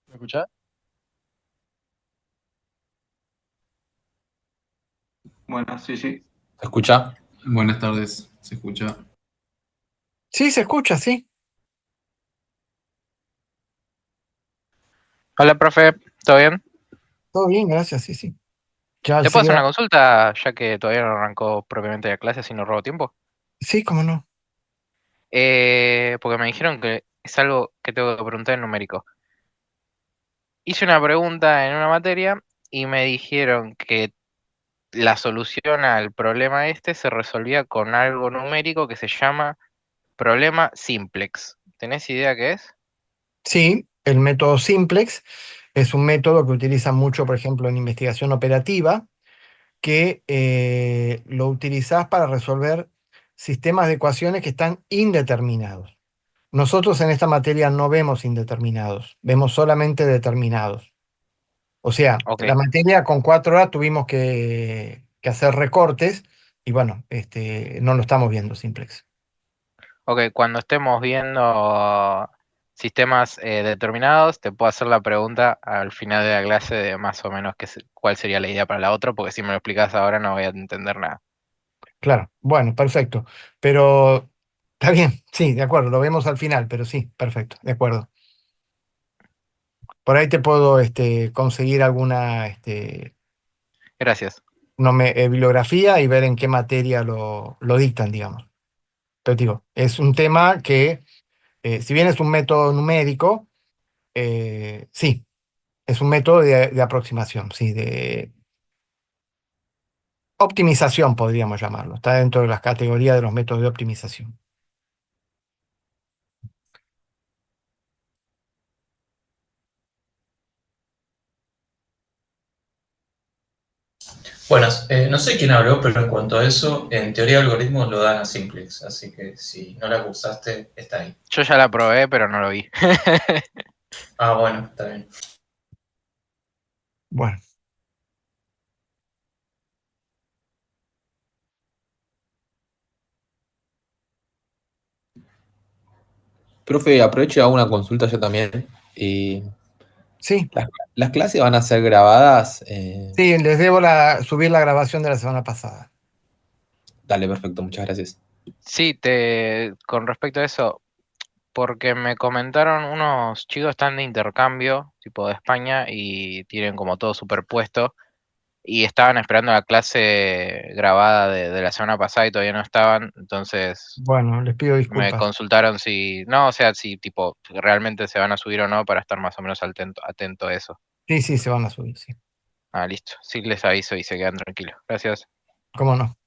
¿Me escuchás? Bueno, sí, sí. ¿Se escucha? Buenas tardes, se escucha. Sí, se escucha, sí. Hola, profe, ¿todo bien? Todo bien, gracias, sí, sí. Ya ¿Te puedo hacer enseguida. una consulta, ya que todavía no arrancó propiamente la clase, así no robo tiempo? Sí, cómo no. Porque me dijeron que es algo que tengo que preguntar en numérico. Hice una pregunta en una materia y me dijeron que la solución al problema este se resolvía con algo numérico que se llama problema simplex. ¿Tenés idea qué es? Sí, el método simplex es un método que utiliza mucho, por ejemplo, en investigación operativa, que lo utilizás para resolver sistemas de ecuaciones que están indeterminados. Nosotros en esta materia no vemos indeterminados, vemos solamente determinados. O sea, Ok, la materia con 4 horas tuvimos que hacer recortes y bueno, no lo estamos viendo simplex. ok, cuando estemos viendo sistemas determinados, te puedo hacer la pregunta al final de la clase de más o menos cuál sería la idea para la otra, porque si me lo explicas ahora no voy a entender nada. Claro, bueno, perfecto. Pero está bien, sí, de acuerdo, lo vemos al final, pero sí, perfecto, de acuerdo. Por ahí te puedo conseguir alguna Gracias. bibliografía y ver en qué materia lo dictan, digamos. Pero digo, es un tema que, si bien es un método numérico, sí, es un método de aproximación, sí, de optimización, podríamos llamarlo. Está dentro de las categorías de los métodos de optimización. Buenas, no sé quién habló, pero en cuanto a eso, en teoría algoritmos lo dan a simplex, así que si no la cursaste, está ahí. Yo ya la probé, pero no lo vi. Ah, bueno, está bien. Bueno, Profe, aprovecho y hago una consulta yo también. Y sí. las clases van a ser grabadas. Sí, les debo subir la grabación de la semana pasada. Dale, perfecto, muchas gracias. Sí, con respecto a eso, porque me comentaron unos chicos están de intercambio, tipo de España, y tienen como todo superpuesto, y estaban esperando la clase grabada de la semana pasada y todavía no estaban, entonces Bueno, les pido me disculpas. consultaron si, no, o sea, si tipo realmente se van a subir o no para estar más o menos atento a eso. Sí, sí, se van a subir, sí. Ah, listo. Sí, les aviso y se quedan tranquilos. Gracias. ¿Cómo no?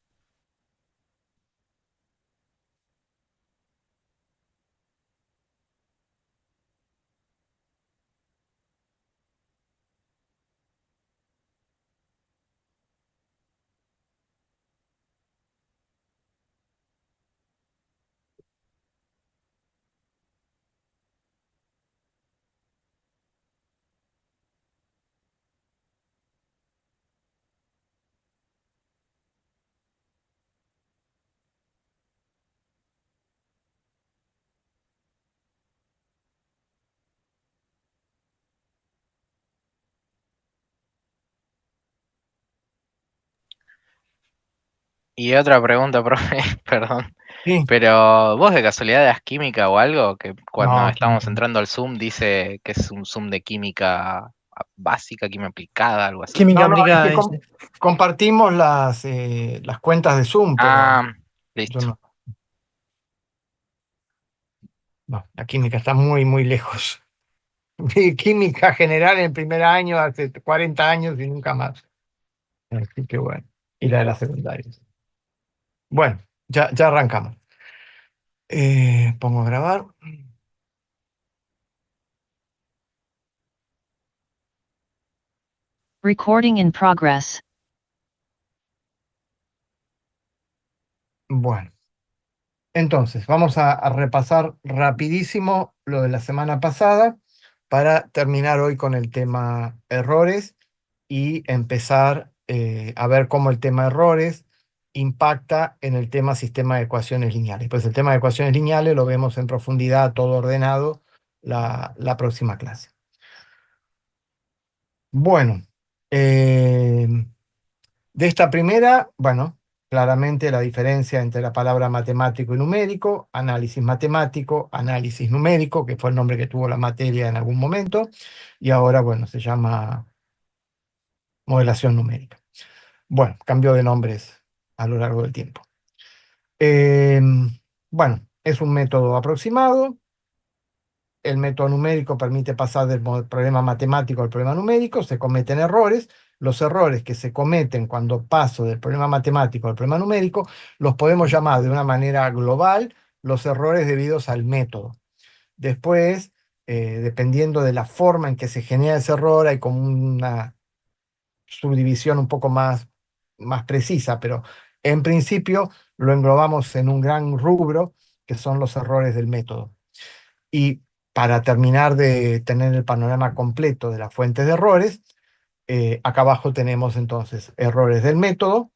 Y otra pregunta, profe, perdón. Sí. Pero vos de casualidad das química o algo, que cuando No, estábamos química no. entrando al Zoom dice que es un Zoom de química básica, química aplicada, algo así. No, Química no, es que aplicada ese. compartimos las cuentas de Zoom, pero Ah, yo listo. no. No, la química está muy, muy lejos. Vi química general en el primer año, hace 40 años y nunca más. Así que bueno. Y la de la secundaria. Bueno, ya arrancamos. Pongo a grabar. Recording in progress. Bueno. Entonces, vamos a repasar rapidísimo lo de la semana pasada para terminar hoy con el tema errores y empezar a ver cómo el tema errores impacta en el tema sistema de ecuaciones lineales. Pues el tema de ecuaciones lineales lo vemos en profundidad, todo ordenado, la próxima clase. Bueno, eh, de esta primera, bueno, claramente la diferencia entre la palabra matemático y numérico, análisis numérico, que fue el nombre que tuvo la materia en algún momento, y ahora, bueno, se llama modelación numérica. Bueno, cambió de nombres a lo largo del tiempo. Eh, bueno, es un método aproximado. El método numérico permite pasar del problema matemático al problema numérico, se cometen errores. Los errores que se cometen cuando paso del problema matemático al problema numérico los podemos llamar de una manera global los errores debidos al método. Después, dependiendo de la forma en que se genera ese error, hay como una subdivisión un poco más precisa, pero en principio lo englobamos en un gran rubro que son los errores del método. Y para terminar de tener el panorama completo de las fuentes de errores, acá abajo tenemos entonces errores del método,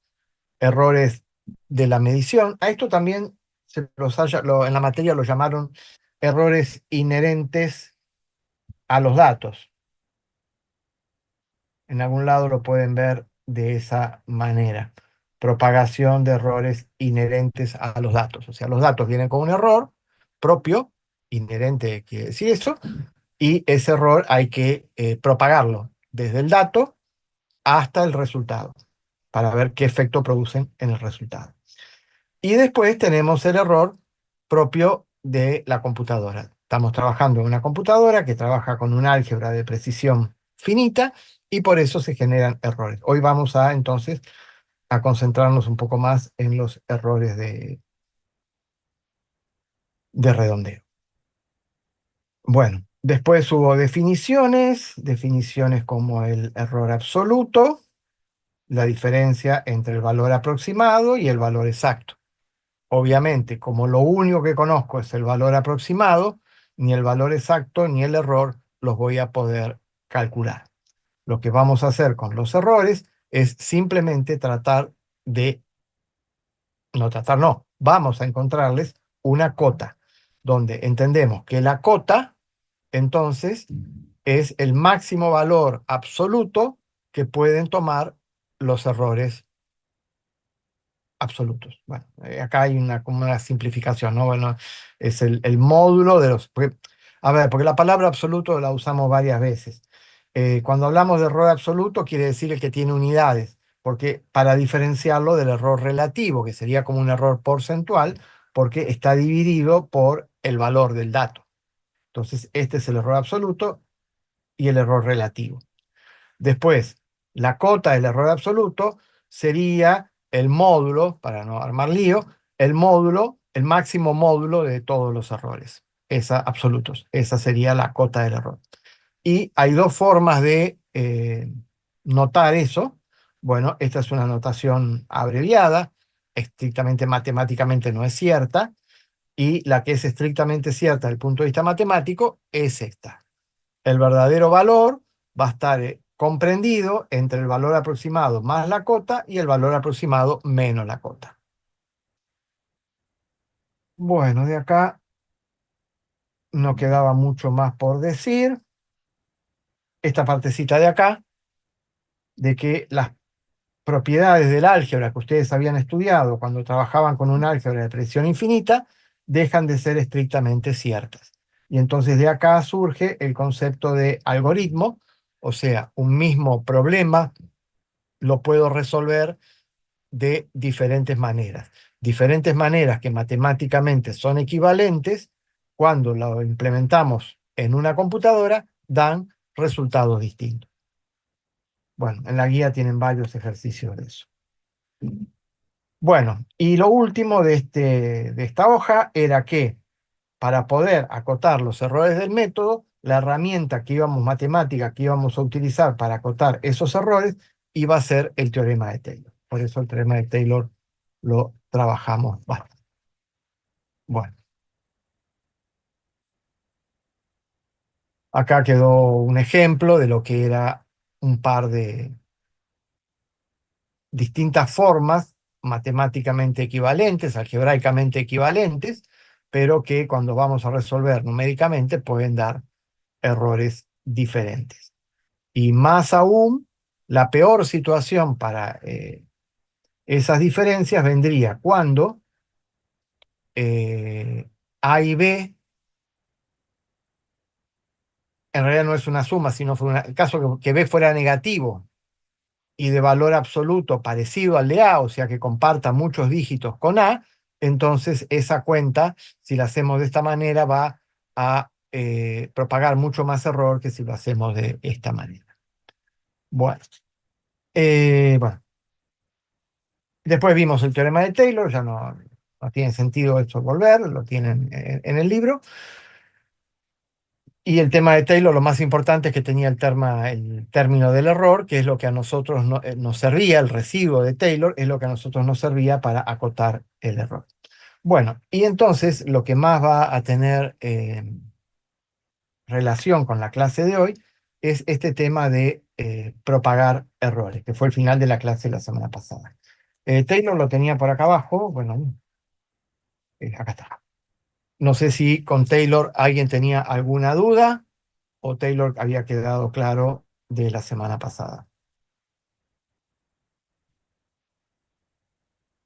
errores de la medición. A esto también en la materia lo llamaron errores inherentes a los datos. En algún lado lo pueden ver de esa manera. Propagación de errores inherentes a los datos. O sea, los datos vienen con un error propio, inherente quiere decir eso, y ese error hay que propagarlo desde el dato hasta el resultado para ver qué efecto producen en el resultado. Y después tenemos el error propio de la computadora. Estamos trabajando en una computadora que trabaja con un álgebra de precisión finita y por eso se generan errores. Hoy vamos entonces a concentrarnos un poco más en los errores de redondeo. Bueno, después hubo definiciones como el error absoluto, la diferencia entre el valor aproximado y el valor exacto. Obviamente, como lo único que conozco es el valor aproximado, ni el valor exacto ni el error los voy a poder calcular. Lo que vamos a hacer con los errores es simplemente vamos a encontrarles una cota, donde entendemos que la cota, entonces, es el máximo valor absoluto que pueden tomar los errores absolutos. Bueno, acá hay como una simplificación, ¿no? Bueno, es el módulo de los... Porque la palabra absoluto la usamos varias veces. Cuando hablamos de error absoluto quiere decir el que tiene unidades, porque para diferenciarlo del error relativo, que sería como un error porcentual, porque está dividido por el valor del dato. Entonces, este es el error absoluto y el error relativo. Después, la cota del error absoluto sería el módulo, para no armar lío, el máximo módulo de todos los errores, absolutos. Esa sería la cota del error. Y hay dos formas de notar eso. Bueno, esta es una notación abreviada, estrictamente matemáticamente no es cierta, y la que es estrictamente cierta desde el punto de vista matemático es esta. El verdadero valor va a estar comprendido entre el valor aproximado más la cota y el valor aproximado menos la cota. Bueno, de acá no quedaba mucho más por decir. Esta partecita de acá, de que las propiedades del álgebra que ustedes habían estudiado cuando trabajaban con un álgebra de precisión infinita, dejan de ser estrictamente ciertas. Y entonces de acá surge el concepto de algoritmo, o sea, un mismo problema lo puedo resolver de diferentes maneras que matemáticamente son equivalentes, cuando lo implementamos en una computadora, dan resultados distintos. Bueno, en la guía tienen varios ejercicios de eso. Bueno, y lo último de esta hoja era que para poder acotar los errores del método, la herramienta matemática que íbamos a utilizar para acotar esos errores iba a ser el teorema de Taylor. Por eso el teorema de Taylor lo trabajamos bastante. Bueno. Acá quedó un ejemplo de lo que era un par de distintas formas matemáticamente equivalentes, algebraicamente equivalentes, pero que cuando vamos a resolver numéricamente pueden dar errores diferentes. Y más aún, la peor situación para esas diferencias vendría cuando A y B en realidad no es una suma, sino fue el caso que B fuera negativo y de valor absoluto parecido al de A, o sea que comparta muchos dígitos con A, entonces esa cuenta, si la hacemos de esta manera, va a propagar mucho más error que si lo hacemos de esta manera. Bueno, bueno. Después vimos el teorema de Taylor, ya no tiene sentido esto volver, lo tienen en el libro. Y el tema de Taylor, lo más importante es que tenía el término del error, que es lo que a nosotros nos servía, el residuo de Taylor, es lo que a nosotros nos servía para acotar el error. Bueno, y entonces lo que más va a tener relación con la clase de hoy es este tema de propagar errores, que fue el final de la clase la semana pasada. Taylor lo tenía por acá abajo, bueno, acá está. No sé si con Taylor alguien tenía alguna duda o Taylor había quedado claro de la semana pasada.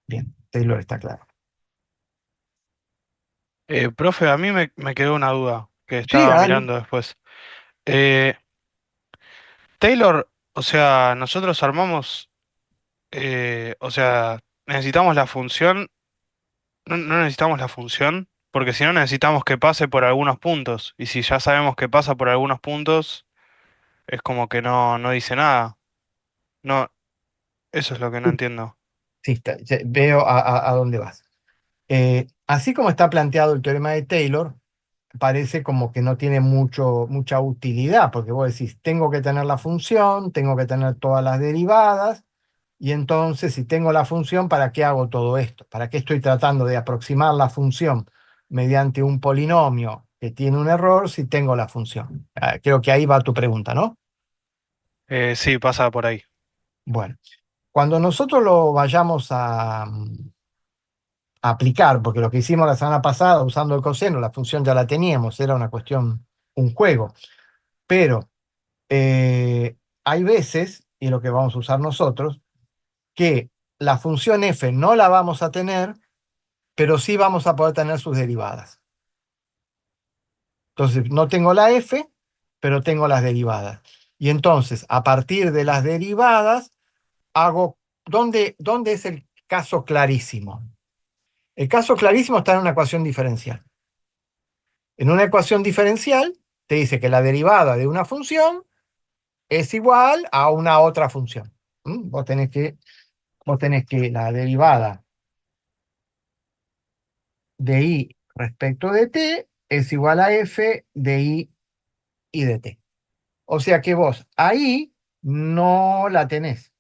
Bien, Taylor está claro. Profe, a mí me quedó una duda que Sí, estaba dale. mirando después. Eh, Taylor, o sea, nosotros armamos, o sea, necesitamos la función, no necesitamos la función, porque si no necesitamos que pase por algunos puntos, y si ya sabemos que pasa por algunos puntos, es como que no dice nada. No, eso es lo que no entiendo. Sí, veo a dónde vas. Así como está planteado el teorema de Taylor, parece como que no tiene mucha utilidad, porque vos decís, tengo que tener la función, tengo que tener todas las derivadas, y entonces si tengo la función, ¿para qué hago todo esto? ¿Para qué estoy tratando de aproximar la función mediante un polinomio que tiene un error si tengo la función? Creo que ahí va tu pregunta, ¿no? Sí, pasa por ahí. Bueno, cuando nosotros lo vayamos a aplicar, porque lo que hicimos la semana pasada usando el coseno, la función ya la teníamos, era una cuestión, un juego, pero hay veces, y lo que vamos a usar nosotros, que la función f no la vamos a tener, pero sí vamos a poder tener sus derivadas. Entonces, no tengo la f, pero tengo las derivadas. Y entonces, a partir de las derivadas, hago, ¿dónde es el caso clarísimo? El caso clarísimo está en una ecuación diferencial. En una ecuación diferencial, te dice que la derivada de una función es igual a una otra función. Vos tenés que la derivada de i respecto de t es igual a f de i y de t. O sea que vos ahí no la tenés.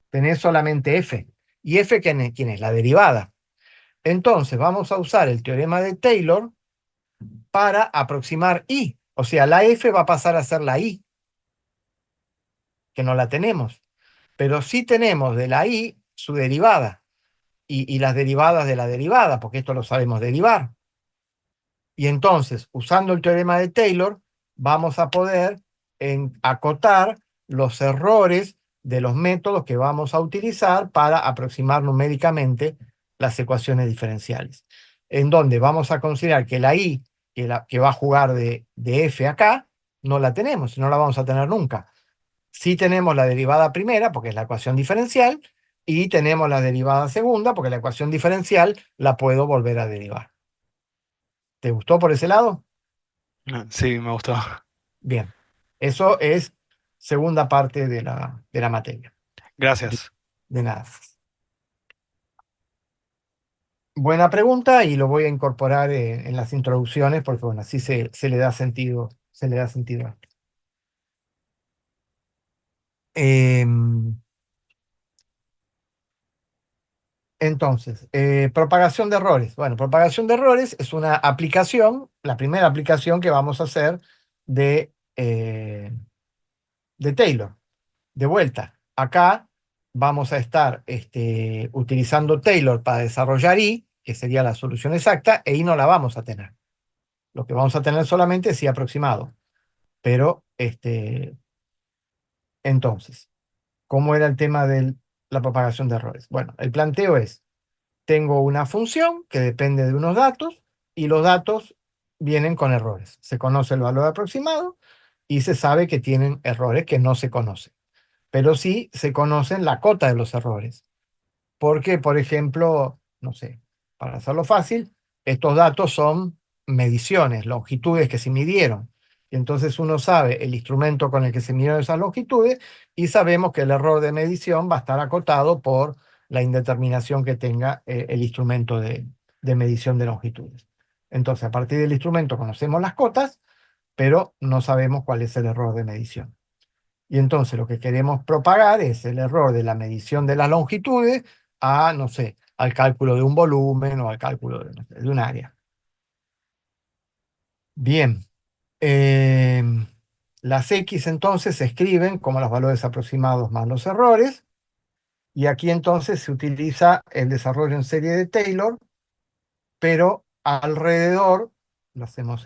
Tenés solamente f. ¿Y f quién es? La derivada. Entonces vamos a usar el teorema de Taylor para aproximar i. O sea, la f va a pasar a ser la i, que no la tenemos. Pero sí tenemos de la i su derivada y las derivadas de la derivada, porque esto lo sabemos derivar. Y entonces, usando el teorema de Taylor, vamos a poder acotar los errores de los métodos que vamos a utilizar para aproximar numéricamente las ecuaciones diferenciales. En donde vamos a considerar que la i, que va a jugar de f acá, no la tenemos, no la vamos a tener nunca. Sí tenemos la derivada primera, porque es la ecuación diferencial, y tenemos la derivada segunda, porque la ecuación diferencial la puedo volver a derivar. ¿Te gustó por ese lado? Sí, me gustó. Bien. Eso es segunda parte de la materia. Gracias. De nada. Buena pregunta y lo voy a incorporar en las introducciones porque, bueno, así se le da sentido, se le da sentido a esto. Entonces, propagación de errores. Bueno, propagación de errores es una aplicación, la primera aplicación que vamos a hacer de Taylor. De vuelta, acá vamos a estar utilizando Taylor para desarrollar I, que sería la solución exacta, e I no la vamos a tener. Lo que vamos a tener solamente es I aproximado. Pero, entonces, ¿cómo era el tema de la propagación de errores? Bueno, el planteo es, tengo una función que depende de unos datos y los datos vienen con errores. Se conoce el valor aproximado y se sabe que tienen errores que no se conocen, pero sí se conocen la cota de los errores. Porque, por ejemplo, no sé, para hacerlo fácil, estos datos son mediciones, longitudes que se midieron. Y entonces uno sabe el instrumento con el que se midieron esas longitudes y sabemos que el error de medición va a estar acotado por la indeterminación que tenga el instrumento de medición de longitudes. Entonces, a partir del instrumento conocemos las cotas, pero no sabemos cuál es el error de medición. Y entonces lo que queremos propagar es el error de la medición de las longitudes a, no sé, al cálculo de un volumen o al cálculo de, no sé, de un área. Bien. Las X entonces se escriben como los valores aproximados más los errores. Y aquí entonces se utiliza el desarrollo en serie de Taylor, pero alrededor, lo hacemos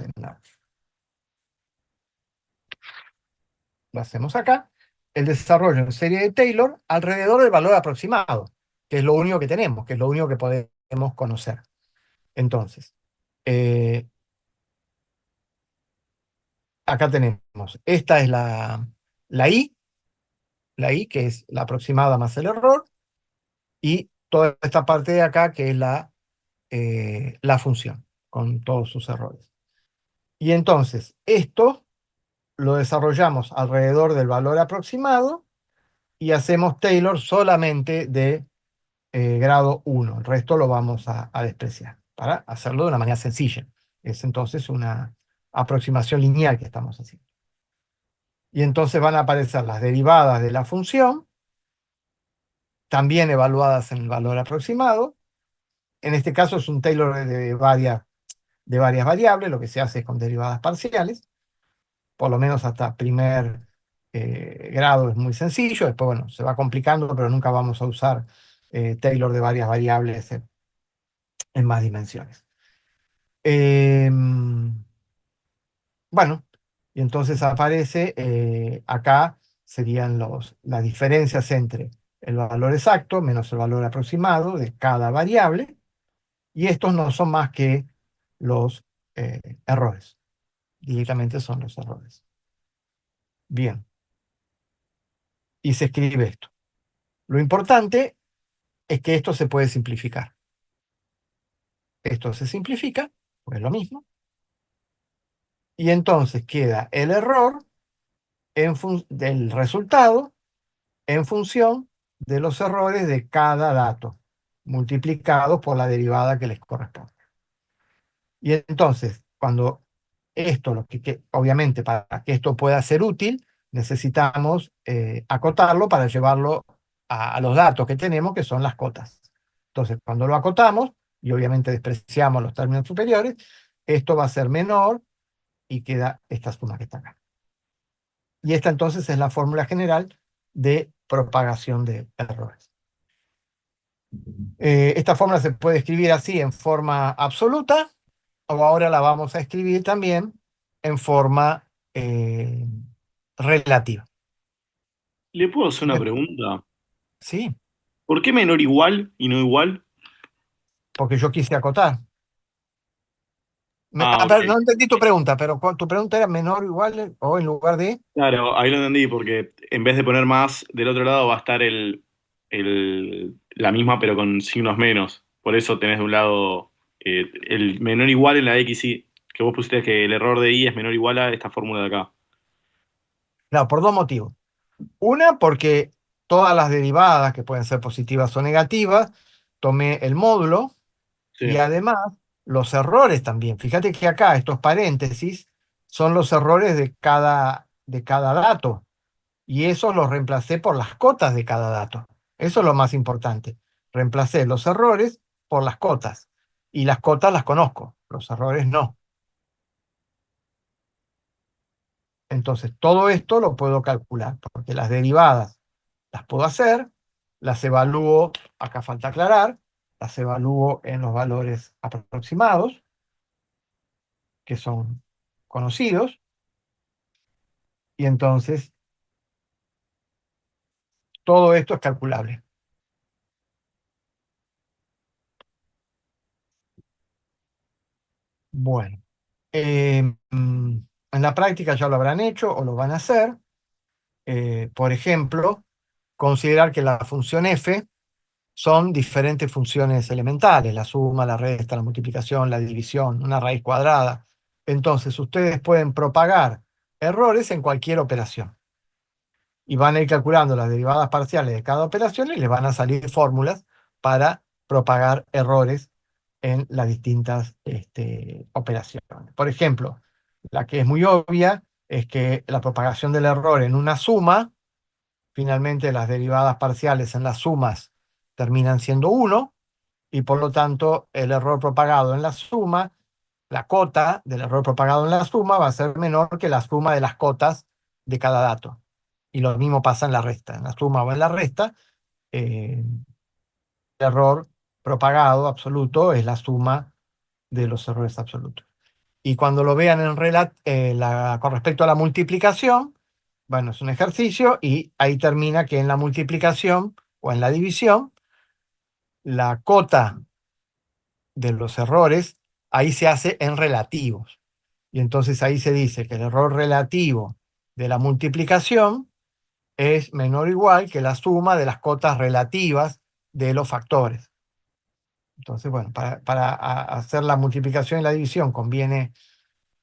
lo hacemos acá, el desarrollo en serie de Taylor alrededor del valor aproximado, que es lo único que tenemos, que es lo único que podemos conocer. Entonces, eh, acá tenemos, esta es la I, que es la aproximada más el error, y toda esta parte de acá, que es la función, con todos sus errores. Y entonces, esto lo desarrollamos alrededor del valor aproximado y hacemos Taylor solamente de grado 1. El resto lo vamos a despreciar para hacerlo de una manera sencilla. Es entonces una aproximación lineal que estamos haciendo. Y entonces van a aparecer las derivadas de la función, también evaluadas en el valor aproximado. En este caso es un Taylor de varias variables, lo que se hace es con derivadas parciales, por lo menos hasta primer grado es muy sencillo, después bueno, se va complicando, pero nunca vamos a usar Taylor de varias variables en más dimensiones. Bueno, y entonces aparece acá serían las diferencias entre el valor exacto menos el valor aproximado de cada variable, y estos no son más que los errores. Directamente son los errores. Bien, y se escribe esto. Lo importante es que esto se puede simplificar. Esto se simplifica, pues es lo mismo, y entonces queda el error del resultado en función de los errores de cada dato, multiplicados por la derivada que les corresponde. Y entonces, cuando esto, obviamente para que esto pueda ser útil, necesitamos acotarlo para llevarlo a los datos que tenemos, que son las cotas. Entonces, cuando lo acotamos, y obviamente despreciamos los términos superiores, esto va a ser menor y queda esta suma que está acá. Y esta entonces es la fórmula general de propagación de errores. Esta fórmula se puede escribir así en forma absoluta, o ahora la vamos a escribir también en forma relativa. ¿Le puedo hacer una pregunta? Sí, ¿Por qué menor igual y no igual? porque yo quise acotar. Ah, ok. Pero no entendí tu pregunta, pero tu pregunta era menor o igual o en lugar de... Claro, ahí lo entendí, porque en vez de poner más, del otro lado va a estar la misma, pero con signos menos. Por eso tenés de un lado el menor igual en la X, y que vos pusiste que el error de Y es menor o igual a esta fórmula de acá. Claro, por dos motivos. Una, porque todas las derivadas, que pueden ser positivas o negativas, tomé el módulo. Y Sí. además, los errores también. Fíjate que acá estos paréntesis son los errores de cada dato. Y esos los reemplacé por las cotas de cada dato. Eso es lo más importante. Reemplacé los errores por las cotas. Y las cotas las conozco, los errores no. Entonces, todo esto lo puedo calcular, porque las derivadas las puedo hacer, las evalúo, acá falta aclarar, las evalúo en los valores aproximados, que son conocidos, Y entonces todo esto es calculable. Bueno, en la práctica ya lo habrán hecho o lo van a hacer. Por ejemplo, considerar que la función f son diferentes funciones elementales, la suma, la resta, la multiplicación, la división, una raíz cuadrada. Entonces, ustedes pueden propagar errores en cualquier operación. Y van a ir calculando las derivadas parciales de cada operación y les van a salir fórmulas para propagar errores en las distintas operaciones. Por ejemplo, la que es muy obvia es que la propagación del error en una suma, finalmente las derivadas parciales en las sumas terminan siendo 1, y por lo tanto el error propagado en la suma, la cota del error propagado en la suma va a ser menor que la suma de las cotas de cada dato. Y lo mismo pasa en la resta. En la suma o en la resta, el error propagado absoluto es la suma de los errores absolutos. Y cuando lo vean con respecto a la multiplicación, bueno, es un ejercicio y ahí termina que en la multiplicación o en la división, la cota de los errores ahí se hace en relativos. Y entonces ahí se dice que el error relativo de la multiplicación es menor o igual que la suma de las cotas relativas de los factores. Entonces, bueno, para hacer la multiplicación y la división conviene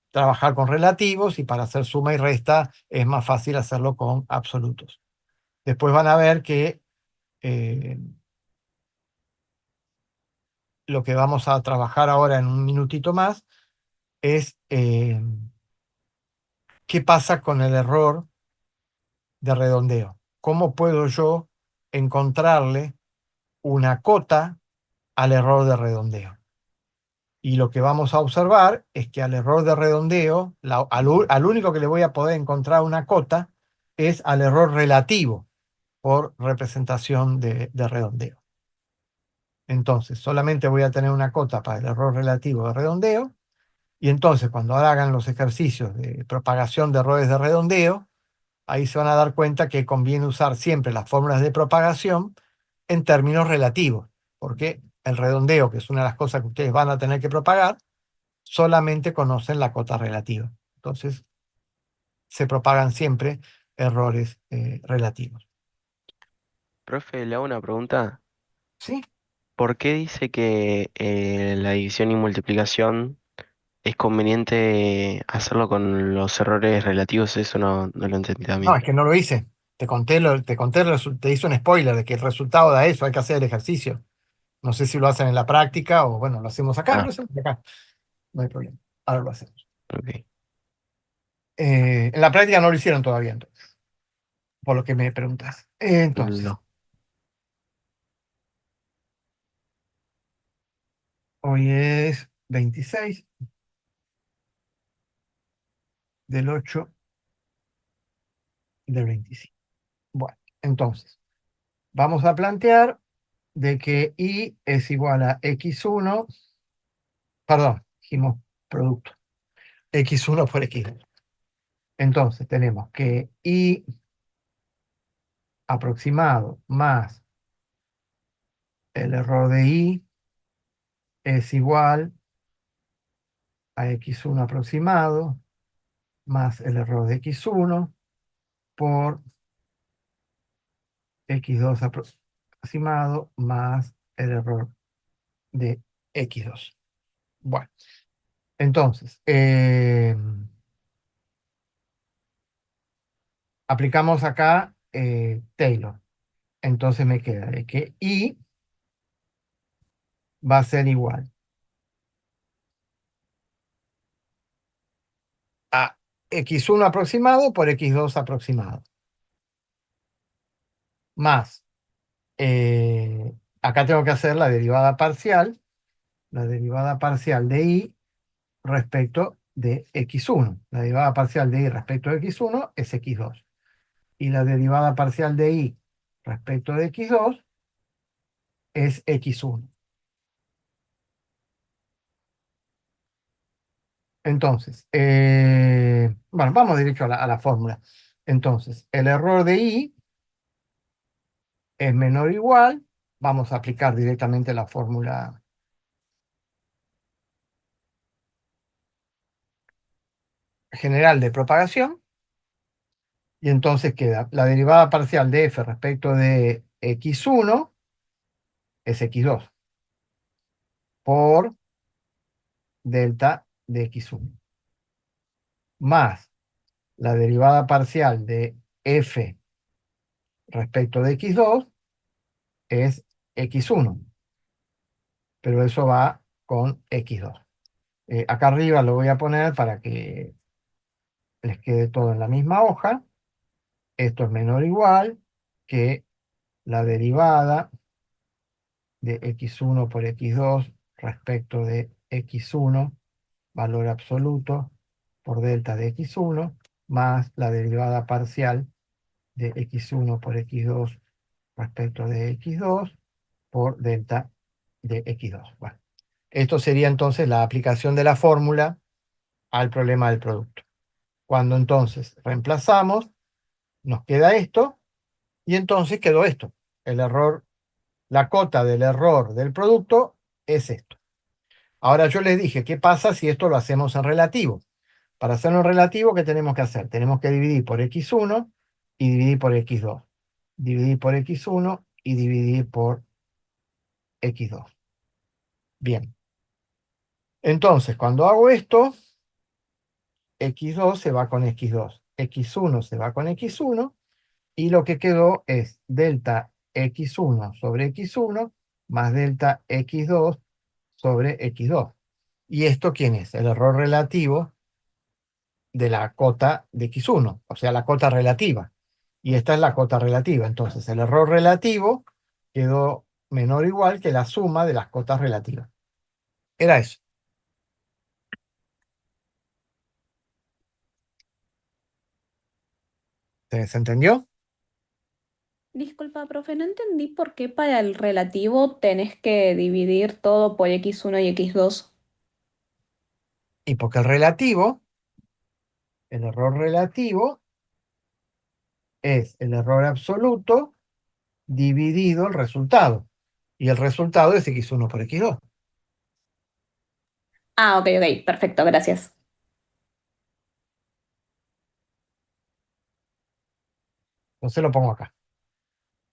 trabajar con relativos, y para hacer suma y resta es más fácil hacerlo con absolutos. Después van a ver que eh, lo que vamos a trabajar ahora en un minutito más es qué pasa con el error de redondeo. ¿Cómo puedo yo encontrarle una cota al error de redondeo? Y lo que vamos a observar es que al error de redondeo, al único que le voy a poder encontrar una cota es al error relativo por representación de redondeo. Entonces, solamente voy a tener una cota para el error relativo de redondeo, y entonces cuando hagan los ejercicios de propagación de errores de redondeo, ahí se van a dar cuenta que conviene usar siempre las fórmulas de propagación en términos relativos, porque el redondeo, que es una de las cosas que ustedes van a tener que propagar, solamente conocen la cota relativa. Entonces, se propagan siempre errores relativos. Profe, le hago una pregunta. ¿Sí? ¿Por qué dice que la división y multiplicación es conveniente hacerlo con los errores relativos? Eso no lo entendí No, también. es que no lo hice. Te hice un spoiler de que el resultado da eso, hay que hacer el ejercicio. No sé si lo hacen en la práctica o bueno, lo hacemos acá, Ah, lo hacemos acá. No hay problema. Ahora lo hacemos. ok. En la práctica no lo hicieron todavía, entonces, por lo que me preguntas. Entonces, No. hoy es 26 del 8 del 25. Bueno, entonces, vamos a plantear de que y es igual a x1, perdón, dijimos producto, x1 por x2. Entonces, tenemos que y aproximado más el error de y es igual a x1 aproximado más el error de x1 por x2 aproximado más el error de x2. Bueno, entonces, aplicamos acá Taylor. Entonces me queda de que y va a ser igual a x1 aproximado por x2 aproximado. Más, acá tengo que hacer la derivada parcial de y respecto de x1. La derivada parcial de y respecto de x1 es x2. Y la derivada parcial de y respecto de x2 es x1. Entonces, bueno, vamos derecho a la fórmula. Entonces, el error de I es menor o igual. Vamos a aplicar directamente la fórmula general de propagación. Y entonces queda la derivada parcial de f respecto de x1 es x2 por delta de x1 más la derivada parcial de f respecto de x2 es x1, pero eso va con x2. Acá arriba lo voy a poner para que les quede todo en la misma hoja. Esto es menor o igual que la derivada de x1 por x2 respecto de x1, valor absoluto, por delta de x1, más la derivada parcial de x1 por x2 respecto de x2 por delta de x2. Bueno, esto sería entonces la aplicación de la fórmula al problema del producto. Cuando entonces reemplazamos, nos queda esto, y entonces quedó esto. El error, la cota del error del producto es esto. Ahora yo les dije, ¿qué pasa si esto lo hacemos en relativo? Para hacerlo en relativo, ¿qué tenemos que hacer? Tenemos que dividir por x1 y dividir por x2. Dividir por x1 y dividir por x2. Bien. Entonces, cuando hago esto, x2 se va con x2, x1 se va con x1, y lo que quedó es delta x1 sobre x1 más delta x2 sobre x2. ¿Y esto quién es? El error relativo de la cota de x1, o sea, la cota relativa. Y esta es la cota relativa. Entonces, el error relativo quedó menor o igual que la suma de las cotas relativas. Era eso. ¿Se entendió? Disculpa, profe, no entendí por qué para el relativo tenés que dividir todo por x1 y x2. Y porque el relativo, el error relativo es el error absoluto dividido el resultado. Y el resultado es x1 por x2. Ah, ok, ok, perfecto, gracias. Entonces lo pongo acá.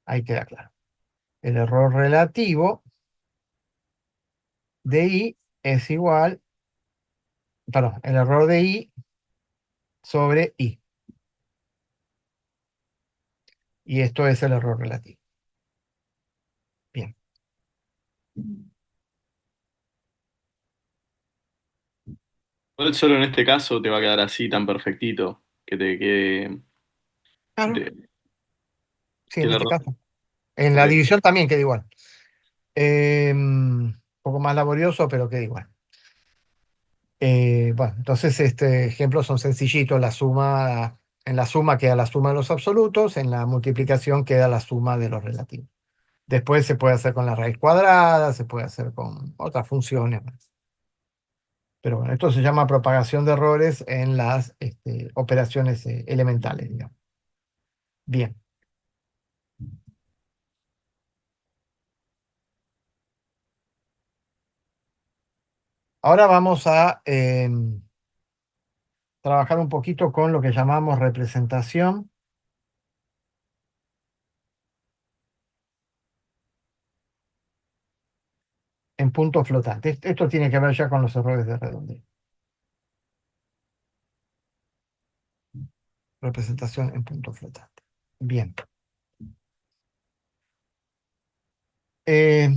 Ahí queda claro. El error relativo de I es igual, perdón, el error de I sobre I. Y esto es el error relativo. Bien. Igual solo en este caso te va a quedar así tan perfectito que te quede. Claro, sí, Que en el este error. caso. En la Ok. división también queda igual. Un poco más laborioso, pero queda igual. Bueno, entonces este ejemplo son sencillitos. En la suma queda la suma de los absolutos, en la multiplicación queda la suma de los relativos. Después se puede hacer con la raíz cuadrada, se puede hacer con otras funciones más. Pero bueno, esto se llama propagación de errores en las operaciones elementales, digamos. Bien. Ahora vamos a trabajar un poquito con lo que llamamos representación en puntos flotantes. Esto tiene que ver ya con los errores de redondeo. Representación en puntos flotantes. Bien. Eh,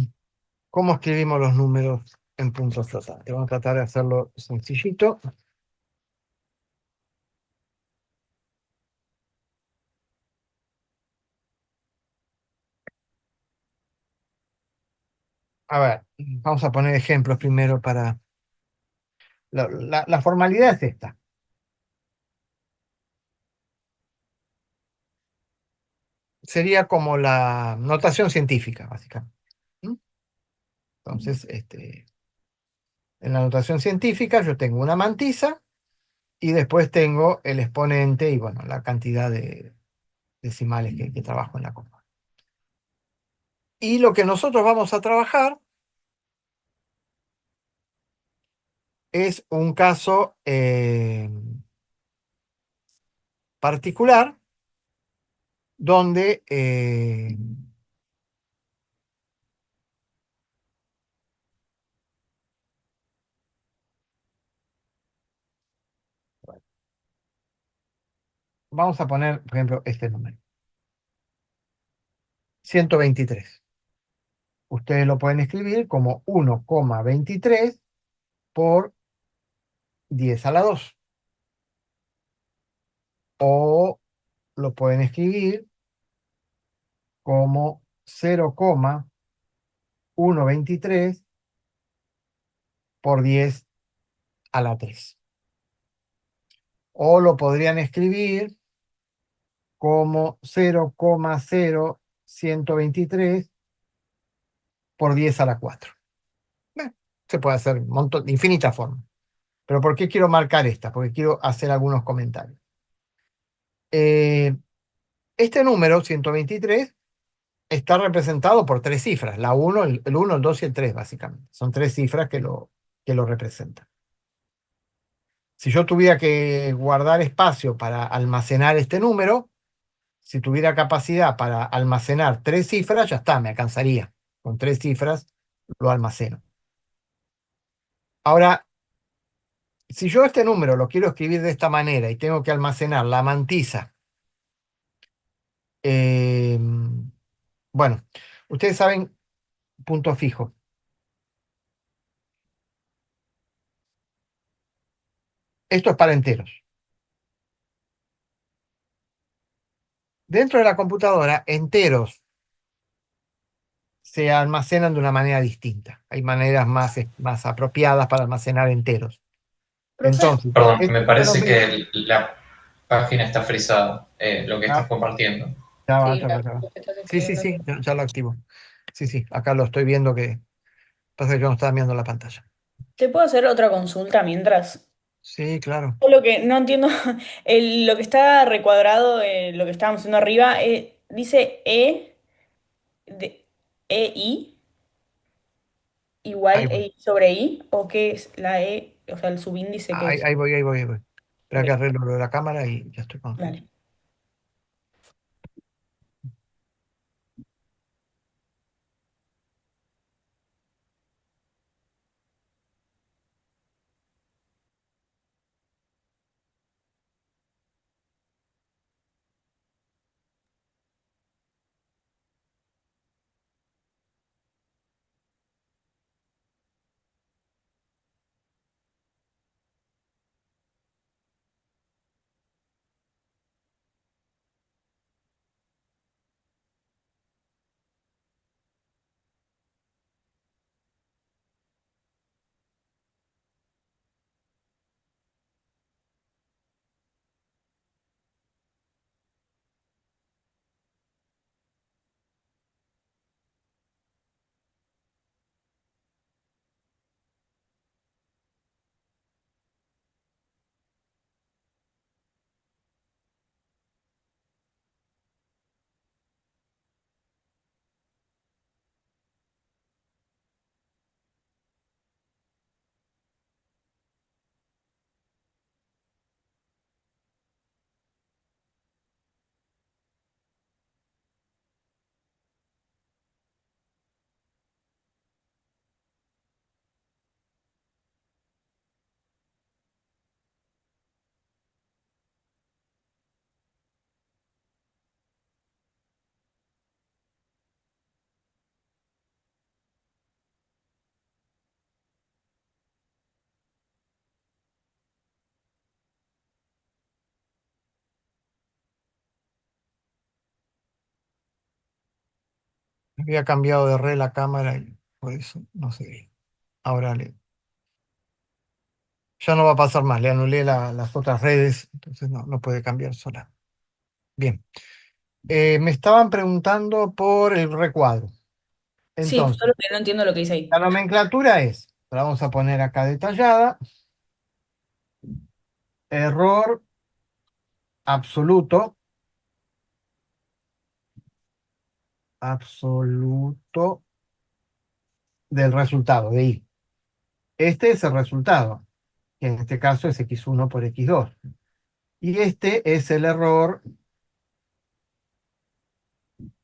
¿Cómo escribimos los números en puntos flotantes? Vamos a tratar de hacerlo sencillito. A ver, vamos a poner ejemplos primero para... La formalidad es esta. Sería como la notación científica, básicamente. ¿Mm? Entonces, En la notación científica yo tengo una mantisa y después tengo el exponente y bueno, la cantidad de decimales que trabajo en la coma. Y lo que nosotros vamos a trabajar es un caso particular donde vamos a poner, por ejemplo, este número. 123. Ustedes lo pueden escribir como 1,23 por 10 a la 2. O lo pueden escribir como 0,123 por 10 a la 3. O lo podrían escribir como 0,0123 por 10 a la 4. Se puede hacer un montón, de infinitas formas. Pero ¿por qué quiero marcar esta? Porque quiero hacer algunos comentarios. Este número, 123, está representado por tres cifras. La 1, el 1, el 2 y el 3, básicamente. Son tres cifras que lo representan. Si yo tuviera que guardar espacio para almacenar este número, si tuviera capacidad para almacenar tres cifras, ya está, me alcanzaría. Con tres cifras lo almaceno. Ahora, si yo este número lo quiero escribir de esta manera y tengo que almacenar la mantisa, bueno, ustedes saben punto fijo. Esto es para enteros. Dentro de la computadora, enteros se almacenan de una manera distinta. Hay maneras más apropiadas para almacenar enteros. Entonces, Perdón, este me número parece mío, que la página está frisada, lo que estás ah, compartiendo. ya va, Sí, ya va, ya va. lo que estás Sí, sí, escribiendo. sí, ya lo activo. Sí, sí, acá lo estoy viendo que pasa que yo no estaba viendo la pantalla. ¿Te puedo hacer otra consulta mientras? Sí, claro. Yo lo que no entiendo, lo que está recuadrado, lo que estábamos haciendo arriba, dice de, EI Ahí igual voy. EI sobre I, o qué es la E, o sea, el subíndice que Ahí, es. ahí voy, ahí voy, ahí voy. Espera Ok, que arreglo lo de la cámara y ya estoy con. vale. Había cambiado de red la cámara y por eso no sé. Ahora ya no va a pasar más. Le anulé las otras redes, entonces no puede cambiar sola. Bien. Me estaban preguntando por el recuadro. Sí, Entonces, solo que no entiendo lo que dice la ahí. nomenclatura es La vamos a poner acá detallada. Error absoluto. Absoluto del resultado, de I. Este es el resultado, que en este caso es x1 por x2. Y este es el error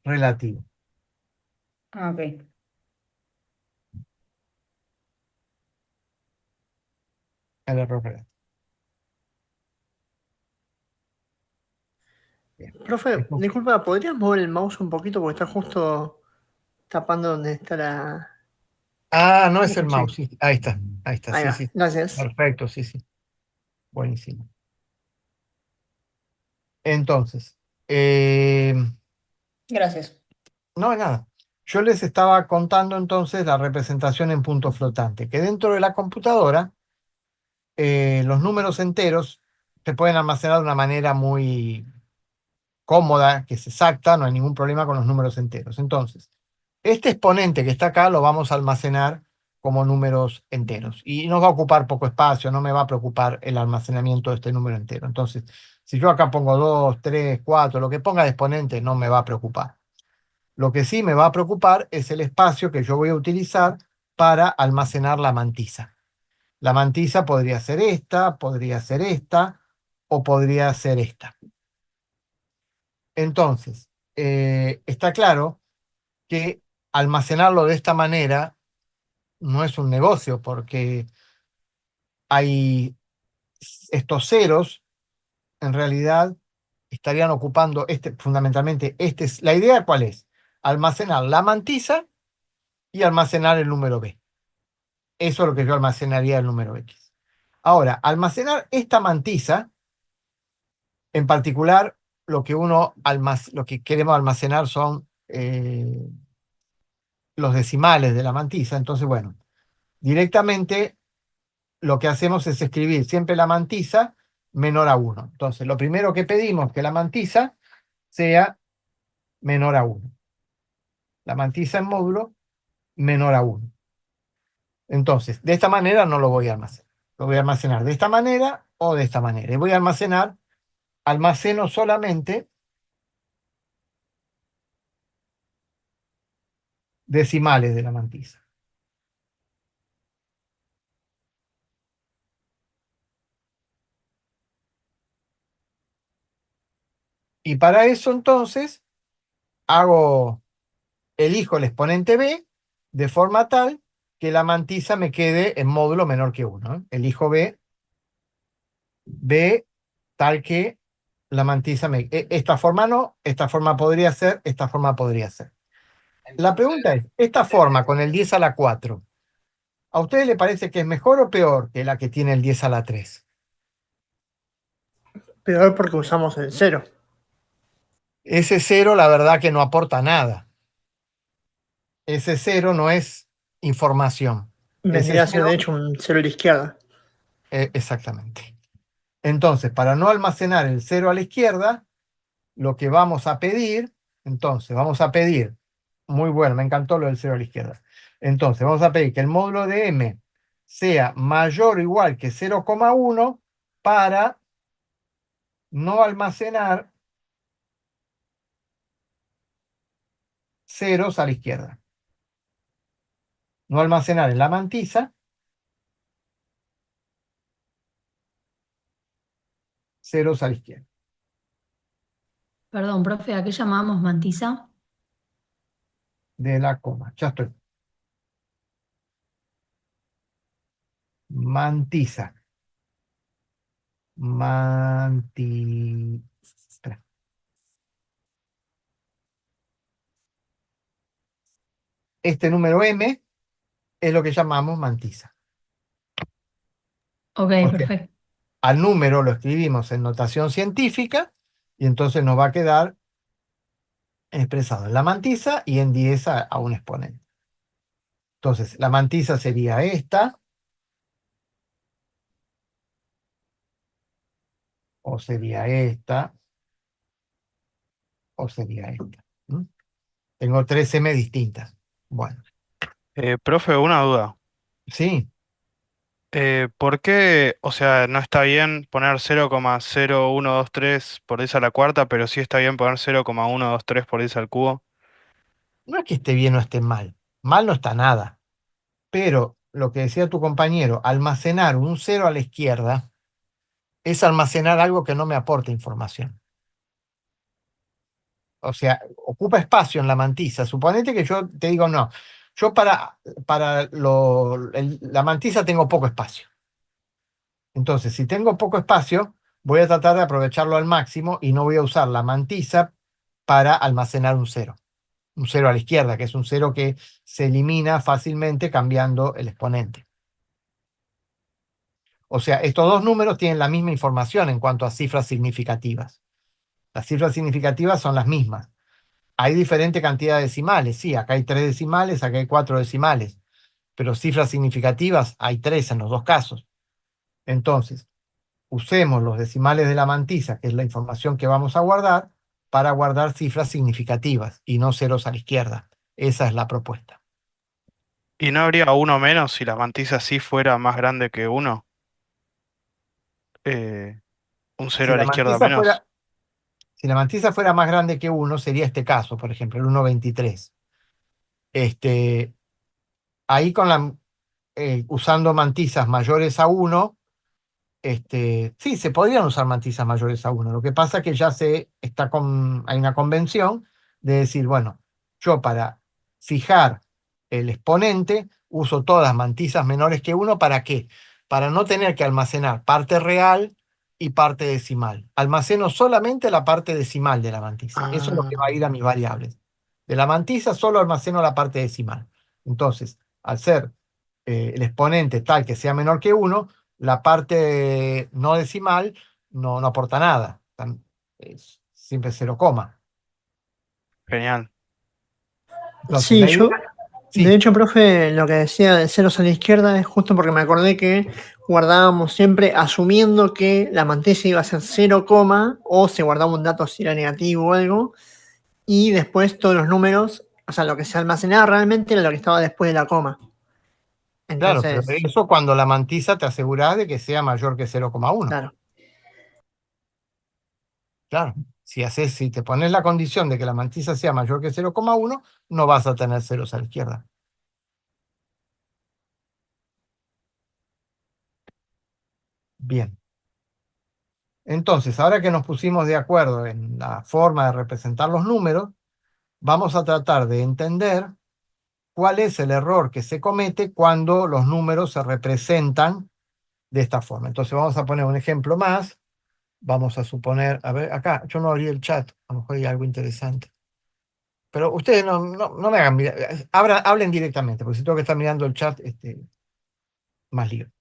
relativo. Ah, ok. El error relativo. Bien. Profe, disculpa, ¿podrías mover el mouse un poquito? Porque está justo tapando donde está la... Ah, no es el Sí. mouse. Sí, ahí está, Ahí sí, va, sí. gracias. Perfecto, sí, sí. Buenísimo. Entonces, Gracias. no, nada. Yo les estaba contando entonces la representación en punto flotante, que dentro de la computadora los números enteros se pueden almacenar de una manera muy cómoda, que es exacta, no hay ningún problema con los números enteros. Entonces, este exponente que está acá lo vamos a almacenar como números enteros y nos va a ocupar poco espacio, no me va a preocupar el almacenamiento de este número entero. Entonces, si yo acá pongo 2, 3, 4, lo que ponga de exponente no me va a preocupar. Lo que sí me va a preocupar es el espacio que yo voy a utilizar para almacenar la mantisa. La mantisa podría ser esta o podría ser esta. Entonces, está claro que almacenarlo de esta manera no es un negocio porque hay estos ceros, en realidad estarían ocupando fundamentalmente, la idea ¿cuál es? Almacenar la mantisa y almacenar el número B. Eso es lo que yo almacenaría el número X. Ahora, almacenar esta mantisa, en particular, lo que queremos almacenar son los decimales de la mantisa. Entonces, bueno, directamente lo que hacemos es escribir siempre la mantisa menor a 1. Entonces, lo primero que pedimos es que la mantisa sea menor a 1. La mantisa en módulo menor a 1. Entonces, de esta manera no lo voy a almacenar. Lo voy a almacenar de esta manera o de esta manera. Y voy a almaceno solamente decimales de la mantisa. Y para eso entonces elijo el exponente b de forma tal que la mantisa me quede en módulo menor que 1. Elijo b tal que la mantisa esta forma no, esta forma podría ser, esta forma podría ser. La pregunta es, esta forma con el 10 a la 4, ¿a ustedes les parece que es mejor o peor que la que tiene el 10 a la 3? Peor porque usamos el 0. Ese 0 la verdad que no aporta nada. Ese 0 no es información. Ese Vendría a ser 0, de hecho un 0 a la izquierda. exactamente. Entonces, para no almacenar el 0 a la izquierda, lo que vamos a pedir, muy bueno, me encantó lo del 0 a la izquierda. Entonces, vamos a pedir que el módulo de m sea mayor o igual que 0,1 para no almacenar ceros a la izquierda. No almacenar en la mantisa ceros a la izquierda. Perdón, profe, ¿a qué llamamos mantisa? De la coma. Ya estoy. Mantisa. Espera. Este número m es lo que llamamos mantisa. Ok, O sea, perfecto. al número lo escribimos en notación científica y entonces nos va a quedar expresado en la mantisa y en 10 a un exponente. Entonces, la mantisa sería esta, o sería esta, o sería esta. ¿Mm? Tengo 3 M distintas. Bueno, Profe, una duda. sí. ¿Por qué, o sea, no está bien poner 0,0123 por 10 a la cuarta, pero sí está bien poner 0,123 por 10 al cubo? No es que esté bien o esté mal. Mal no está nada. Pero lo que decía tu compañero, almacenar un cero a la izquierda es almacenar algo que no me aporta información. O sea, ocupa espacio en la mantisa. Suponete que yo te digo, no, yo para la mantisa tengo poco espacio. Entonces, si tengo poco espacio, voy a tratar de aprovecharlo al máximo y no voy a usar la mantisa para almacenar un cero a la izquierda, que es un cero que se elimina fácilmente cambiando el exponente. O sea, estos dos números tienen la misma información en cuanto a cifras significativas. Las cifras significativas son las mismas. Hay diferente cantidad de decimales, sí, acá hay 3 decimales, acá hay 4 decimales, pero cifras significativas hay 3 en los dos casos. Entonces, usemos los decimales de la mantisa, que es la información que vamos a guardar, para guardar cifras significativas y no ceros a la izquierda. Esa es la propuesta. ¿Y no habría uno menos si la mantisa sí fuera más grande que uno? Eh, un Si cero a la la izquierda mantisa menos. fuera, si la mantisa fuera más grande que uno, sería este caso, por ejemplo, el 1,23. Este, ahí usando mantisas mayores a uno, sí, se podrían usar mantizas mayores a uno. Lo que pasa es que ya hay una convención de decir, bueno, yo para fijar el exponente uso todas mantizas menores que uno. ¿Para qué? Para no tener que almacenar parte real y parte decimal. Almaceno solamente la parte decimal de la mantisa. Eso es lo que va a ir a mis variables. De la mantisa solo almaceno la parte decimal. Entonces, al ser el exponente tal que sea menor que uno, la parte no decimal no aporta nada. Es siempre 0 coma. Genial. Entonces, Sí, la idea, de sí, hecho, profe, lo que decía de ceros a la izquierda es justo porque me acordé que guardábamos siempre asumiendo que la mantilla iba a ser 0, o se guardaba un dato si era negativo o algo, y después todos los números, o sea, lo que se almacenaba realmente era lo que estaba después de la coma. claro, pero Entonces, eso cuando la mantisa te asegurás de que sea mayor que 0,1. claro. Claro, si te pones la condición de que la mantisa sea mayor que 0,1, no vas a tener ceros a la izquierda. Bien. Entonces, ahora que nos pusimos de acuerdo en la forma de representar los números, vamos a tratar de entender cuál es el error que se comete cuando los números se representan de esta forma. Entonces vamos a poner un ejemplo más. Vamos a suponer, a ver, acá yo no abrí el chat, a lo mejor hay algo interesante. Pero ustedes no me hagan mirar, hablen directamente, porque si tengo que estar mirando el chat, más lío.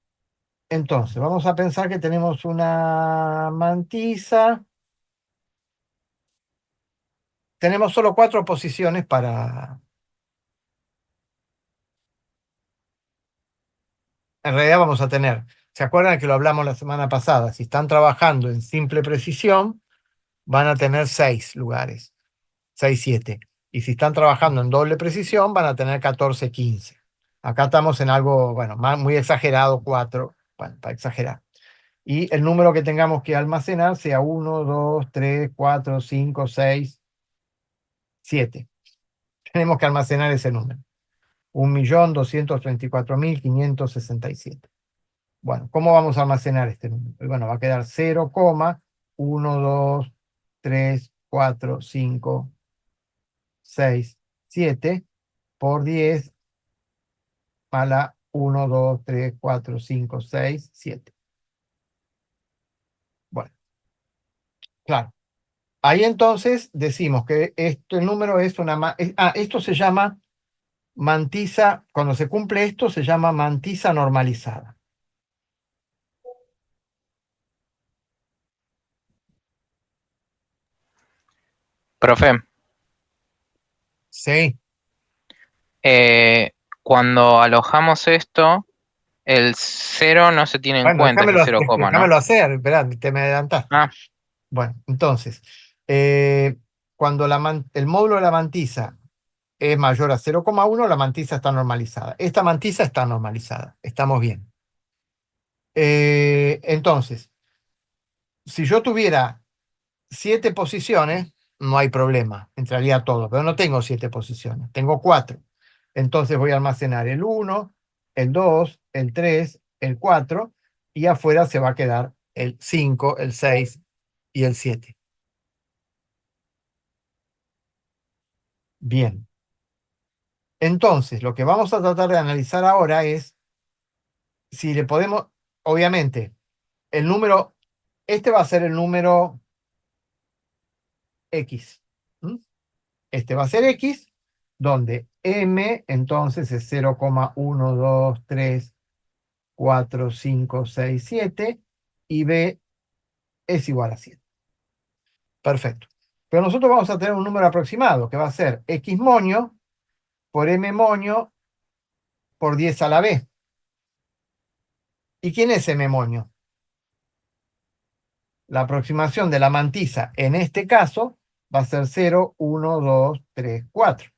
Entonces, vamos a pensar que tenemos una mantisa. Tenemos solo 4 posiciones para... En realidad vamos a tener, ¿se acuerdan que lo hablamos la semana pasada? Si están trabajando en simple precisión, van a tener 6 lugares, 6 7. Y si están trabajando en doble precisión, van a tener 14 15. Acá estamos en algo, bueno, muy exagerado, 4, bueno, para exagerar. Y el número que tengamos que almacenar sea 1, 2, 3, 4, 5, 6, 7. Tenemos que almacenar ese número. 1.234.567. Bueno, ¿cómo vamos a almacenar este número? Bueno, va a quedar 0, 1, 2, 3, 4, 5, 6, 7 por 10 a la 1, 2, 3, 4, 5, 6, 7. Bueno, claro. Ahí entonces decimos que el número es esto se llama mantisa, cuando se cumple esto se llama mantisa normalizada. Profe, Sí. cuando alojamos esto, el cero no se tiene en Bueno, cuenta, ese cero coma, ¿no? déjamelo hacer, esperá, te me adelantaste. Ah, Bueno, entonces, cuando el módulo de la mantisa es mayor a 0,1, la mantisa está normalizada. Esta mantisa está normalizada, estamos bien. Entonces, si yo tuviera 7 posiciones, no hay problema, entraría todo, pero no tengo 7 posiciones, tengo 4. Entonces voy a almacenar el 1, el 2, el 3, el 4, y afuera se va a quedar el 5, el 6 y el 7. Bien. Entonces, lo que vamos a tratar de analizar ahora es si le podemos, obviamente, el número, este va a ser el número X. ¿Mm? Este va a ser X, donde M entonces es 0,1, 2, 3, 4, 5, 6, 7 y B es igual a 7. Perfecto. Pero nosotros vamos a tener un número aproximado que va a ser X moño por M moño por 10 a la B. ¿Y quién es M moño? La aproximación de la mantisa en este caso va a ser 0, 1, 2, 3, 4.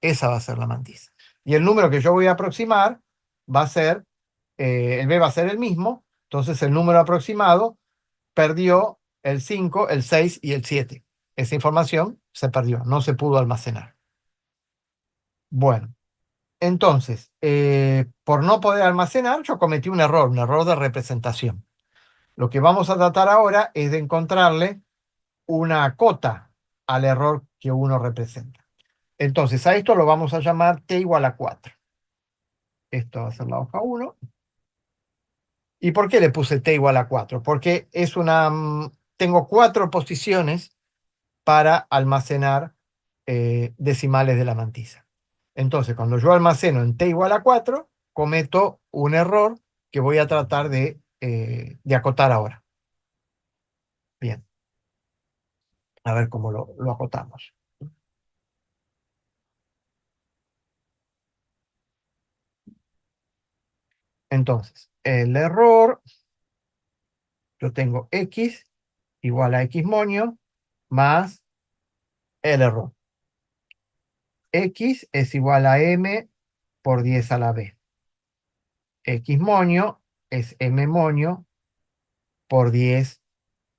Esa va a ser la mantisa. Y el número que yo voy a aproximar va a ser, el B va a ser el mismo, entonces el número aproximado perdió el 5, el 6 y el 7. Esa información se perdió, no se pudo almacenar. Bueno, entonces, por no poder almacenar, yo cometí un error de representación. Lo que vamos a tratar ahora es de encontrarle una cota al error que uno representa. Entonces, a esto lo vamos a llamar t igual a 4. Esto va a ser la hoja 1. ¿Y por qué le puse t igual a 4? Porque es una, tengo 4 posiciones para almacenar decimales de la mantisa. Entonces, cuando yo almaceno en t igual a 4, cometo un error que voy a tratar de acotar ahora. Bien. A ver cómo lo acotamos. Entonces, el error, yo tengo x igual a x moño más el error. X es igual a m por 10 a la b. X moño es m moño por 10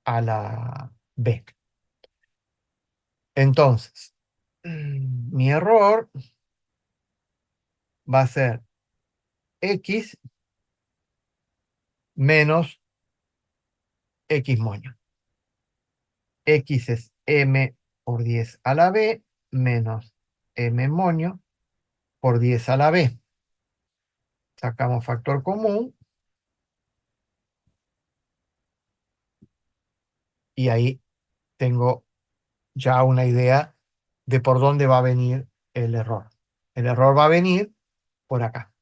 a la b. Entonces, mi error va a ser x menos x moño. X es m por 10 a la b menos m moño por 10 a la b. Sacamos factor común y ahí tengo ya una idea de por dónde va a venir el error. El error va a venir por acá.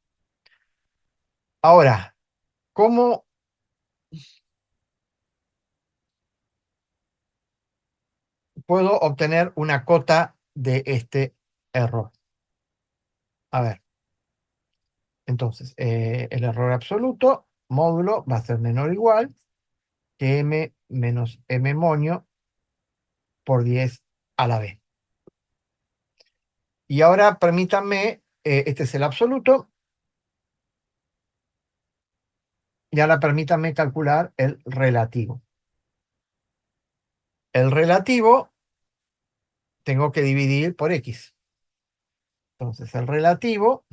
Ahora, ¿cómo puedo obtener una cota de este error? A ver, entonces, el error absoluto, módulo, va a ser menor o igual que m menos m moño por 10 a la b. Y ahora permítanme, este es el absoluto, y ahora permítanme calcular el relativo. El relativo tengo que dividir por x. Entonces el relativo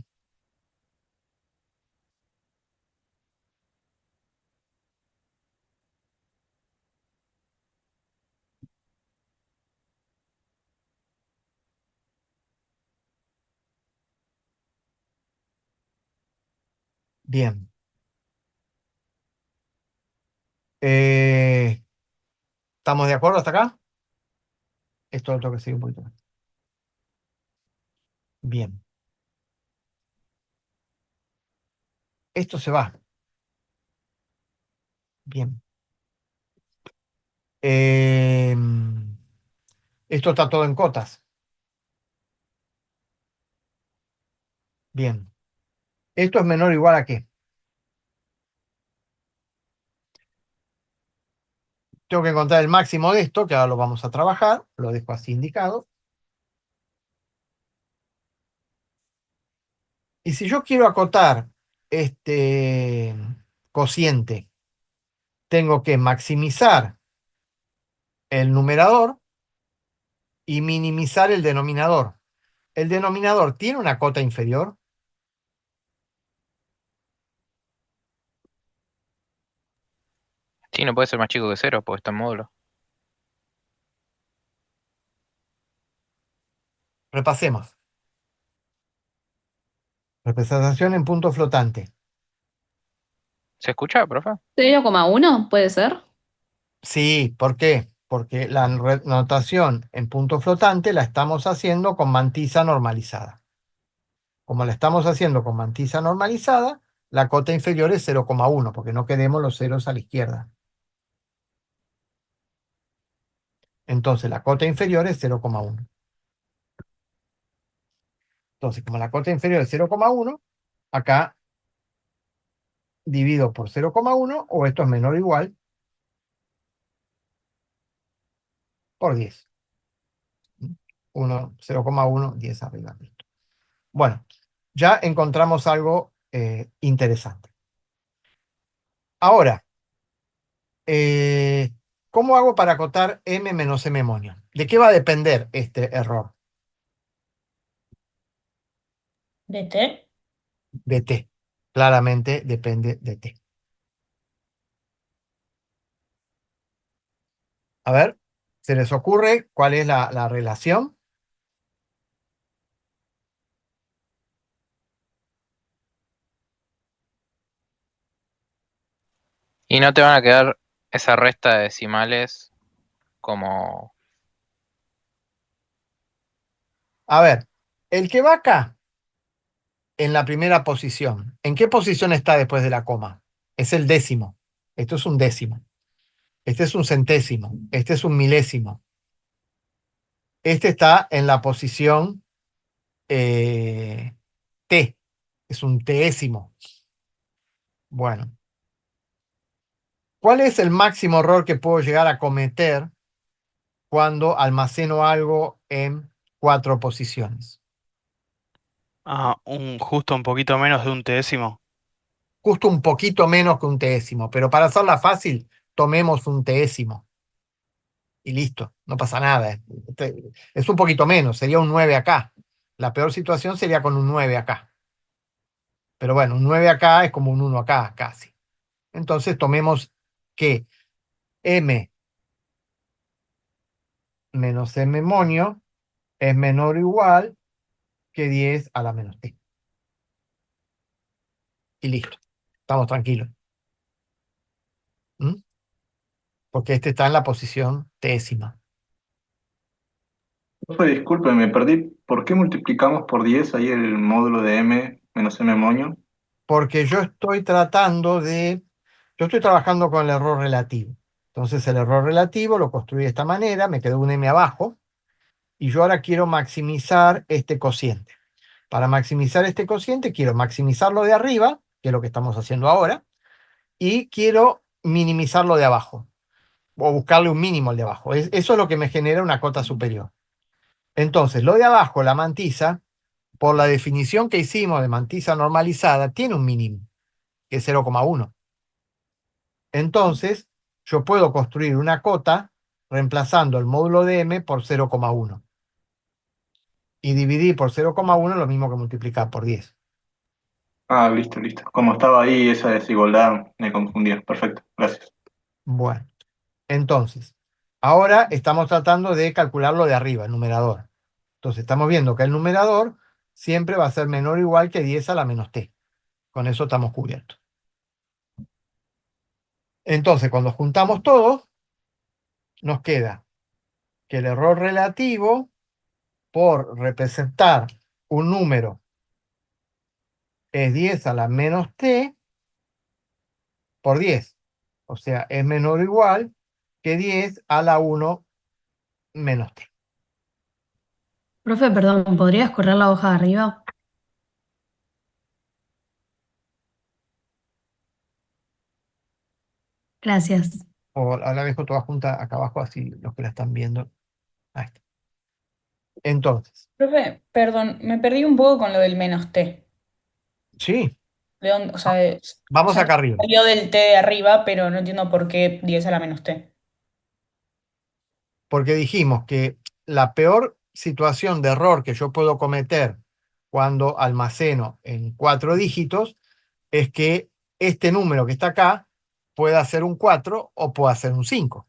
bien. ¿Estamos de acuerdo hasta acá? Esto lo tengo que seguir un poquito más. Bien. Esto se va. Bien. Esto está todo en cotas. Bien. ¿Esto es menor o igual a qué? Tengo que encontrar el máximo de esto, que ahora lo vamos a trabajar. Lo dejo así indicado. Y si yo quiero acotar este cociente, tengo que maximizar el numerador y minimizar el denominador. ¿El denominador tiene una cota inferior? Sí, no puede ser más chico que cero, porque está en módulo. Repasemos. Representación en punto flotante. ¿Se escucha, profe? 0,1 puede ser. Sí, ¿por qué? Porque la notación en punto flotante la estamos haciendo con mantisa normalizada. Como la estamos haciendo con mantisa normalizada, la cota inferior es 0,1, porque no queremos los ceros a la izquierda. Entonces la cota inferior es 0,1. Entonces, como la cota inferior es 0,1, acá divido por 0,1, o esto es menor o igual, por 10. 0,1, 10 arriba. Listo. Bueno, ya encontramos algo interesante. Ahora, ¿cómo hago para acotar m menos m monio? ¿De qué va a depender este error? ¿De T? De t. Claramente depende de t. A ver, ¿se les ocurre cuál es la relación? Y no te van a quedar esa resta de decimales como... A ver, el que va acá, en la primera posición, ¿en qué posición está después de la coma? Es el décimo. Esto es un décimo. Este es un centésimo. Este es un milésimo. Este está en la posición t. Es un teésimo. Bueno, ¿cuál es el máximo error que puedo llegar a cometer cuando almaceno algo en 4 posiciones? Justo un poquito menos de un décimo. Justo un poquito menos que un teésimo, pero para hacerla fácil, tomemos un teésimo. Y listo, no pasa nada. Es un poquito menos, sería un 9 acá. La peor situación sería con un 9 acá. Pero bueno, un 9 acá es como un 1 acá, casi. Entonces tomemos que m menos m monio es menor o igual que 10 a la menos t. Y listo, estamos tranquilos. ¿Mm? Porque este está en la posición décima. Profe, disculpe, me perdí. ¿Por qué multiplicamos por 10 ahí el módulo de m menos m moño? Porque yo estoy trabajando con el error relativo. Entonces el error relativo lo construí de esta manera, me quedó un m abajo, y yo ahora quiero maximizar este cociente. Para maximizar este cociente, quiero maximizarlo de arriba, que es lo que estamos haciendo ahora, y quiero minimizarlo de abajo, o buscarle un mínimo al de abajo. Eso es lo que me genera una cota superior. Entonces, lo de abajo, la mantisa, por la definición que hicimos de mantisa normalizada, tiene un mínimo, que es 0,1. Entonces, yo puedo construir una cota reemplazando el módulo de m por 0,1. Y dividir por 0,1 es lo mismo que multiplicar por 10. Ah, listo, listo. Como estaba ahí esa desigualdad, me confundía. Perfecto, gracias. Bueno, entonces, ahora estamos tratando de calcular lo de arriba, el numerador. Entonces, estamos viendo que el numerador siempre va a ser menor o igual que 10 a la menos t. Con eso estamos cubiertos. Entonces, cuando juntamos todo, nos queda que el error relativo por representar un número es 10 a la menos t por 10. O sea, es menor o igual que 10 a la 1 menos t. Profe, perdón, ¿podrías correr la hoja de arriba? Gracias. O la dejo toda junta acá abajo, así los que la están viendo. Ahí está. Entonces, Profe, perdón, me perdí un poco con lo del menos T. sí, ¿De dónde? O sea, Vamos acá arriba. salió del T de arriba, pero no entiendo por qué 10 a la menos T. Porque dijimos que la peor situación de error que yo puedo cometer cuando almaceno en 4 dígitos es que este número que está acá pueda ser un 4 o pueda ser un 5.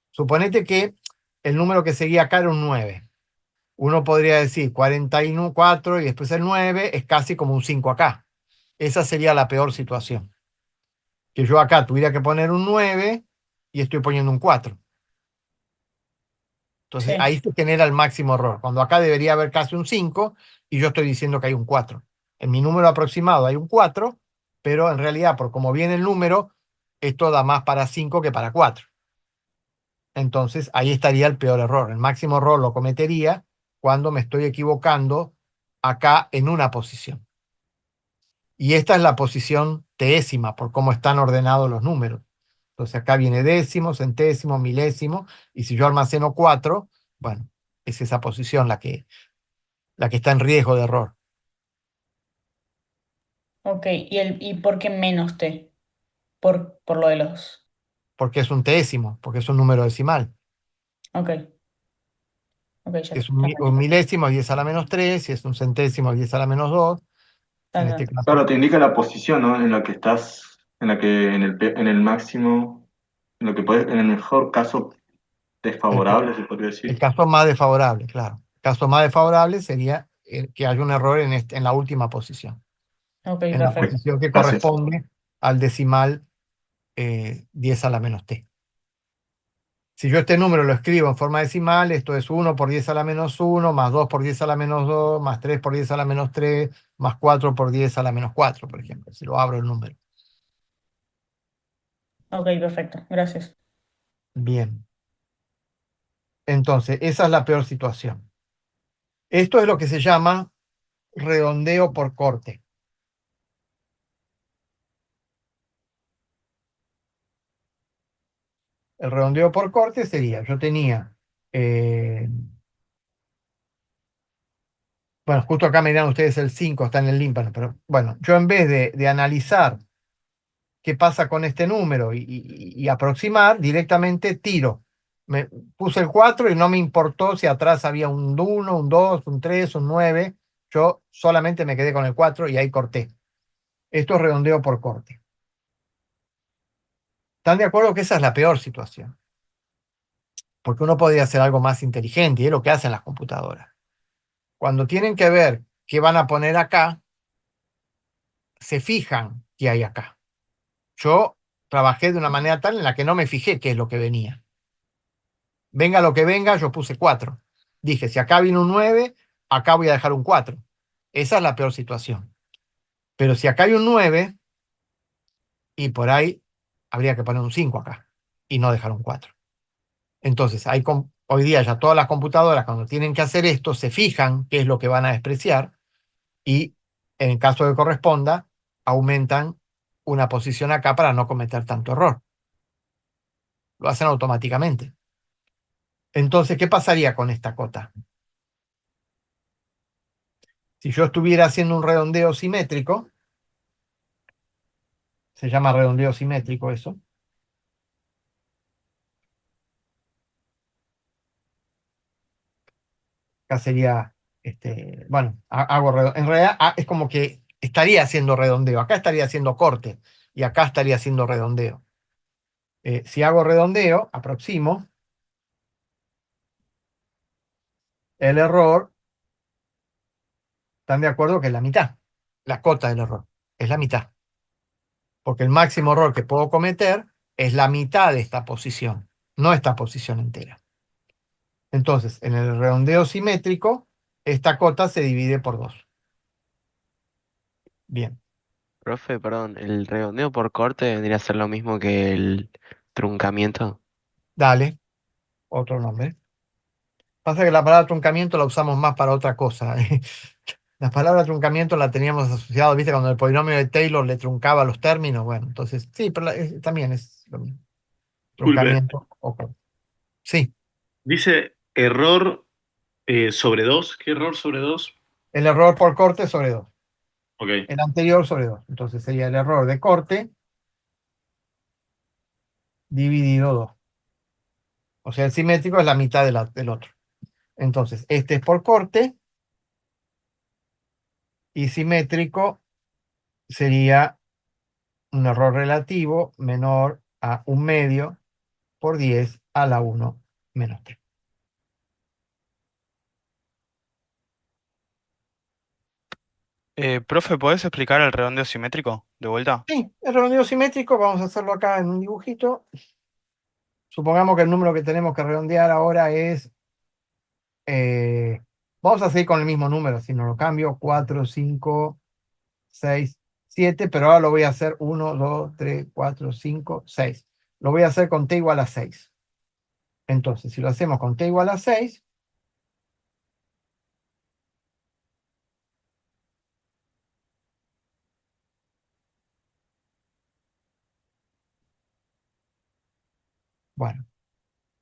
Suponete que el número que seguía acá era un 9. Uno podría decir 44 y después el 9 es casi como un 5 acá. Esa sería la peor situación. Que yo acá tuviera que poner un 9 y estoy poniendo un 4. Entonces Sí. ahí se genera el máximo error. Cuando acá debería haber casi un 5 y yo estoy diciendo que hay un 4. En mi número aproximado hay un 4, pero en realidad, por cómo viene el número, esto da más para 5 que para 4. Entonces ahí estaría el peor error. El máximo error lo cometería cuando me estoy equivocando acá en una posición. Y esta es la posición teésima, por cómo están ordenados los números. Entonces acá viene décimo, centésimo, milésimo, y si yo almaceno 4, bueno, es esa posición la que está en riesgo de error, Ok, ¿y por qué menos T? Por lo de los... porque es un teésimo, porque es un número decimal. Ok, ok, ya Si es está. un milésimo es 10 a la menos 3, si es un centésimo es 10 a la menos 2. En este Claro, caso, te indica la posición, ¿no? En la que estás, en la que en el máximo, en lo que puedes, en el mejor caso el, desfavorable, se podría el decir. caso más desfavorable, claro. El caso más desfavorable sería que haya un error en la última posición, Ok, en la perfecto. posición que Gracias. corresponde al decimal 10 a la menos t. Si yo este número lo escribo en forma decimal, esto es 1 por 10 a la menos 1, más 2 por 10 a la menos 2, más 3 por 10 a la menos 3, más 4 por 10 a la menos 4, por ejemplo, si lo abro el número. Ok, perfecto. Gracias. Bien. Entonces, esa es la peor situación. Esto es lo que se llama redondeo por corte. El redondeo por corte sería, yo tenía, bueno, justo acá me dirán ustedes el 5 está en el límpano, pero bueno, yo en vez de analizar qué pasa con este número y aproximar, directamente tiro. Me puse el 4 y no me importó si atrás había un 1, un 2, un 3, un 9. Yo solamente me quedé con el 4 y ahí corté. Esto es redondeo por corte. ¿Están de acuerdo que esa es la peor situación? Porque uno podría hacer algo más inteligente y es lo que hacen las computadoras. Cuando tienen que ver qué van a poner acá, se fijan qué hay acá. Yo trabajé de una manera tal en la que no me fijé qué es lo que venía. Venga lo que venga, yo puse 4. Dije, si acá viene un 9, acá voy a dejar un 4. Esa es la peor situación. Pero si acá hay un 9, y por ahí habría que poner un 5 acá y no dejar un 4. Entonces, hoy día ya todas las computadoras, cuando tienen que hacer esto, se fijan qué es lo que van a despreciar y, en caso que corresponda, aumentan una posición acá para no cometer tanto error. Lo hacen automáticamente. Entonces, ¿qué pasaría con esta cota? Si yo estuviera haciendo un redondeo simétrico, se llama redondeo simétrico eso. Acá sería, bueno, en realidad es como que estaría haciendo redondeo. Acá estaría haciendo corte y acá estaría haciendo redondeo. Si hago redondeo, aproximo, el error, ¿están de acuerdo que es la mitad? La cota del error es la mitad. Porque el máximo error que puedo cometer es la mitad de esta posición, no esta posición entera. Entonces, en el redondeo simétrico, esta cota se divide por 2. Bien, Profe, perdón, ¿el redondeo por corte vendría a ser lo mismo que el truncamiento? dale, otro nombre. Pasa que la palabra truncamiento la usamos más para otra cosa. La palabra truncamiento la teníamos asociado, ¿viste? Cuando el polinomio de Taylor le truncaba los términos. Bueno, entonces, sí, pero también es lo mismo. Disculpe, Truncamiento. Ok. Sí, dice error sobre 2. ¿Qué error sobre 2? el error por corte sobre 2. Ok. el anterior sobre 2. Entonces sería el error de corte dividido 2. O sea, el simétrico es la mitad del otro. Entonces, este es por corte y simétrico sería un error relativo menor a 1/2 por 10 a la 1 menos 3. Profe, ¿podés explicar el redondeo simétrico de vuelta? Sí, el redondeo simétrico, vamos a hacerlo acá en un dibujito. Supongamos que el número que tenemos que redondear ahora es, vamos a seguir con el mismo número, si no lo cambio, 4, 5, 6, 7, pero ahora lo voy a hacer 1, 2, 3, 4, 5, 6. Lo voy a hacer con t igual a 6. Entonces, si lo hacemos con t igual a 6, bueno,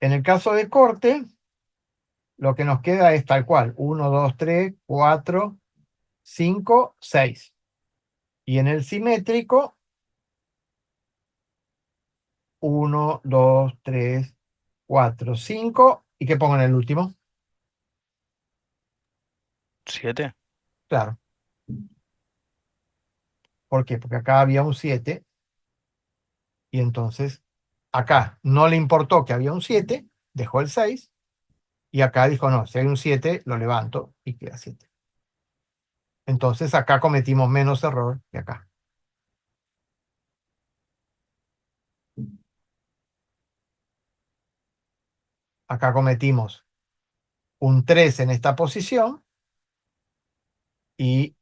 en el caso de corte, lo que nos queda es tal cual, 1, 2, 3, 4, 5, 6. Y en el simétrico, 1, 2, 3, 4, 5. ¿Y qué pongo en el último? 7. Claro. ¿Por qué? Porque acá había un 7 y entonces acá no le importó que había un 7, dejó el 6 y acá dijo, no, si hay un 7, lo levanto y queda 7. Entonces acá cometimos menos error que acá. Acá cometimos un 3 en esta posición y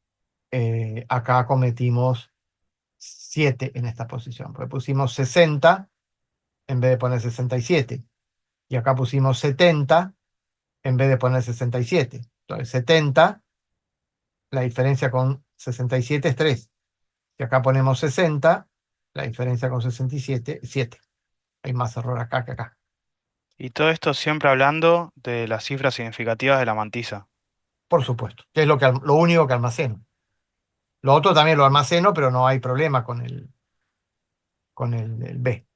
acá cometimos 7 en esta posición. Porque pusimos 60 en vez de poner 67. Y acá pusimos 70 en vez de poner 67. Entonces 70, la diferencia con 67 es 3. Y acá ponemos 60, la diferencia con 67 es 7. Hay más error acá que acá. Y todo esto siempre hablando de las cifras significativas de la mantisa. Por supuesto, que es lo único que almaceno. Lo otro también lo almaceno, pero no hay problema con el B.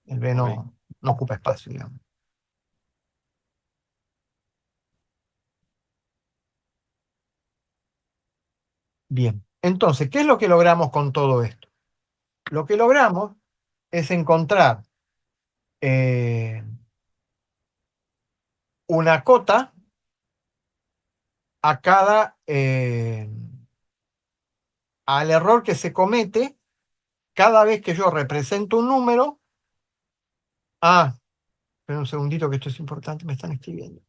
El B Ok. no ocupa espacio, digamos. Bien, entonces, ¿qué es lo que logramos con todo esto? Lo que logramos es encontrar una cota a al error que se comete cada vez que yo represento un número. Ah, espera un segundito que esto es importante, me están escribiendo.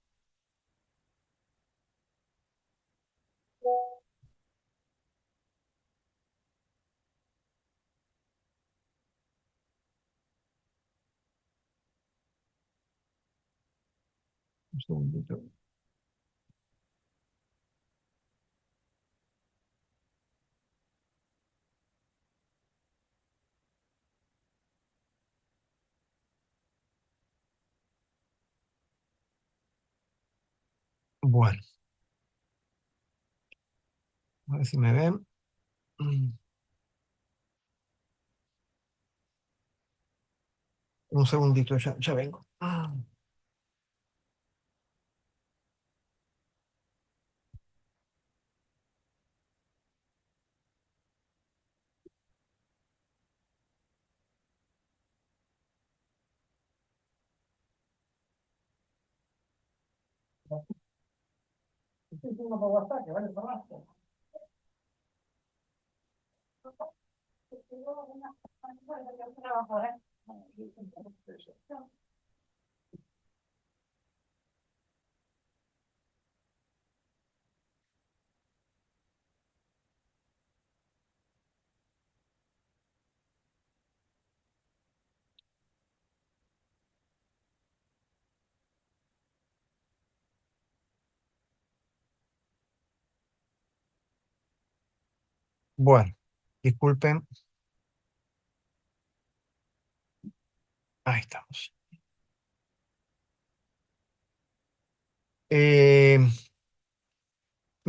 Un segundito. Bueno, a ver si me ven. Un segundito, ya vengo. Bueno, disculpen. Ahí estamos.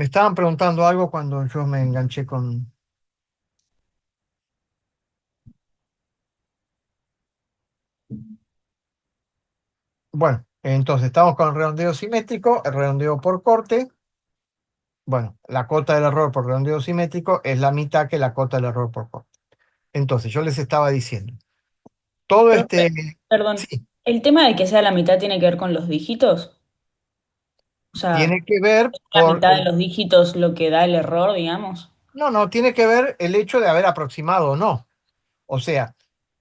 Me estaban preguntando algo cuando yo me enganché con... Bueno, entonces estamos con el redondeo simétrico, el redondeo por corte. Bueno, la cota del error por redondeo simétrico es la mitad que la cota del error por corte. Entonces, yo les estaba diciendo, todo Profe, este... perdón, Sí, ¿el tema de que sea la mitad tiene que ver con los dígitos? O sea, tiene que ver ¿la por mitad de el... los dígitos lo que da el error, digamos? No, no, tiene que ver el hecho de haber aproximado o no. O sea,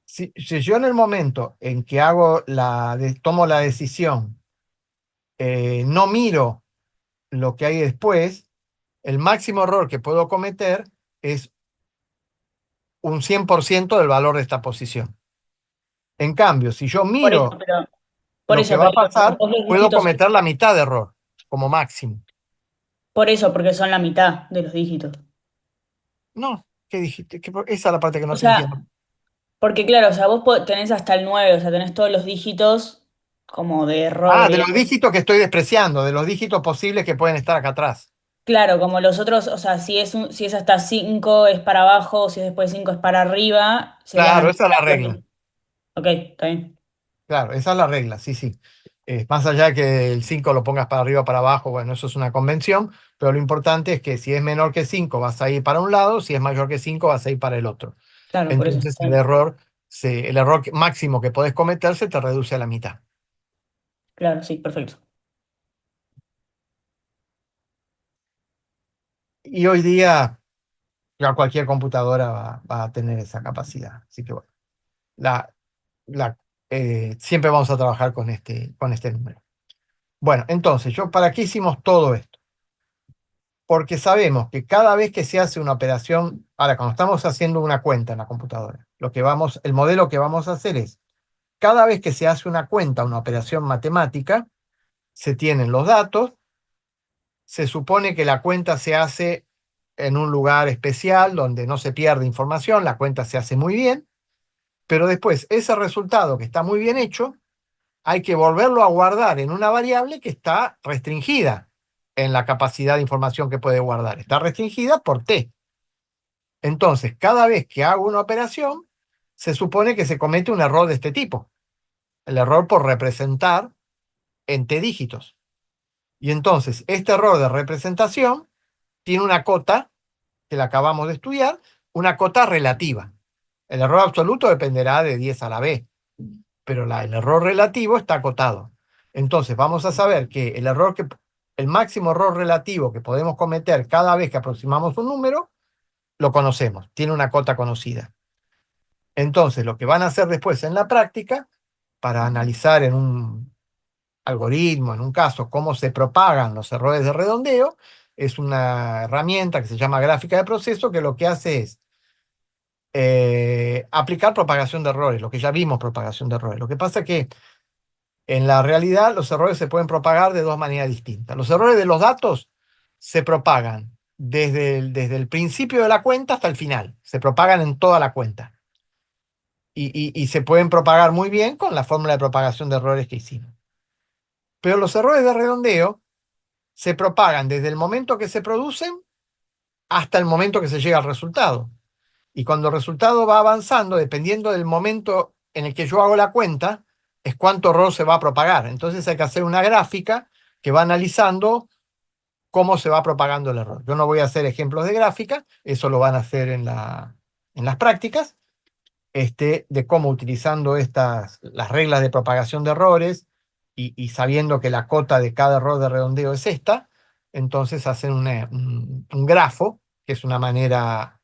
si yo en el momento en que tomo la decisión, no miro lo que hay después, el máximo error que puedo cometer es un 100% del valor de esta posición. En cambio, si yo Por eso, miro pero, por lo que eso, va a pero digo, pasar, vos los puedo dígitos, cometer la mitad de error como máximo. por eso, porque son la mitad de los dígitos. No, ¿qué dijiste? Esa es la parte que O no te entiendo. sea, porque claro, o sea, vos tenés hasta el 9, o sea, tenés todos los dígitos como de error, Ah, de los digamos. dígitos que estoy despreciando, de los dígitos posibles que pueden estar acá atrás. Claro, como los otros, o sea, si es hasta 5 es para abajo, si es después de 5 es para arriba, sería la Claro, esa es mitad la de los regla. dígitos. Ok, está bien. Claro, esa es la regla, sí, sí. Más allá de que el 5 lo pongas para arriba o para abajo, bueno, eso es una convención, pero lo importante es que si es menor que 5 vas a ir para un lado, si es mayor que 5 vas a ir para el otro. Claro, por eso. Entonces el error máximo que podés cometer se te reduce a la mitad. Claro, sí, perfecto. Y hoy día ya cualquier computadora va a tener esa capacidad. Así que bueno, la, la, siempre vamos a trabajar con este número. Bueno, entonces, ¿para qué hicimos todo esto? Porque sabemos que cada vez que se hace una operación, ahora cuando estamos haciendo una cuenta en la computadora, el modelo que vamos a hacer es, cada vez que se hace una cuenta, una operación matemática, se tienen los datos, se supone que la cuenta se hace en un lugar especial donde no se pierde información, la cuenta se hace muy bien, pero después ese resultado que está muy bien hecho, hay que volverlo a guardar en una variable que está restringida en la capacidad de información que puede guardar. Está restringida por t. Entonces, cada vez que hago una operación, se supone que se comete un error de este tipo. El error por representar en t dígitos. Y entonces, este error de representación tiene una cota, que la acabamos de estudiar, una cota relativa. El error absoluto dependerá de 10 a la b, pero el error relativo está acotado. Entonces, vamos a saber que el máximo error relativo que podemos cometer cada vez que aproximamos un número, lo conocemos, tiene una cota conocida. Entonces, lo que van a hacer después en la práctica, para analizar en un algoritmo, en un caso, cómo se propagan los errores de redondeo, es una herramienta que se llama gráfica de proceso, que lo que hace es aplicar propagación de errores, lo que ya vimos propagación de errores. Lo que pasa es que en la realidad los errores se pueden propagar de dos maneras distintas. Los errores de los datos se propagan desde el principio de la cuenta hasta el final, se propagan en toda la cuenta. Y se pueden propagar muy bien con la fórmula de propagación de errores que hicimos. Pero los errores de redondeo se propagan desde el momento que se producen hasta el momento que se llega al resultado. Y cuando el resultado va avanzando, dependiendo del momento en el que yo hago la cuenta, es cuánto error se va a propagar. Entonces hay que hacer una gráfica que va analizando cómo se va propagando el error. Yo no voy a hacer ejemplos de gráfica, eso lo van a hacer en las prácticas, de cómo utilizando las reglas de propagación de errores y sabiendo que la cota de cada error de redondeo es esta, entonces hacen un grafo, que es una manera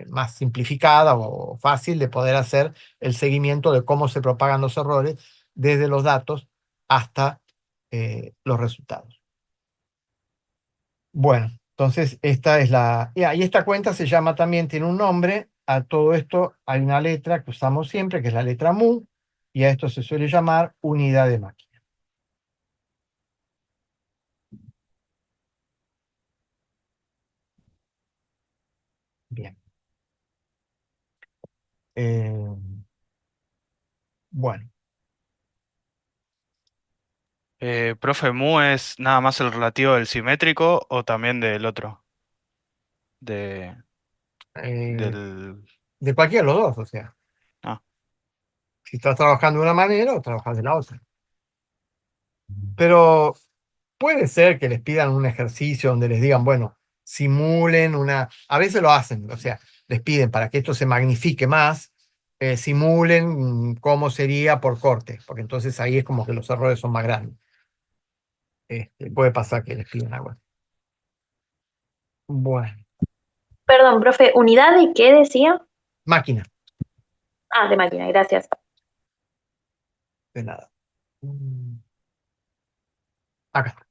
más simplificada o fácil de poder hacer el seguimiento de cómo se propagan los errores desde los datos hasta los resultados. Bueno, entonces esta es y esta cuenta se llama también, tiene un nombre. A todo esto hay una letra que usamos siempre, que es la letra mu, y a esto se suele llamar unidad de máquina. Bien. Eh, bueno, Profe, ¿mu es nada más el relativo del simétrico o también del otro? De, Eh, del... de cualquiera de los dos, o sea. Ah, Si estás trabajando de una manera o trabajas de la otra. Pero puede ser que les pidan un ejercicio donde les digan, bueno, simulen una... A veces lo hacen, o sea, les piden para que esto se magnifique más, simulen cómo sería por corte, porque entonces ahí es como que los errores son más grandes. Puede pasar que les pidan algo así. Bueno, Perdón, profe, ¿unidad de qué decía? máquina, Ah, de máquina, gracias. de nada. Mm, Acá está.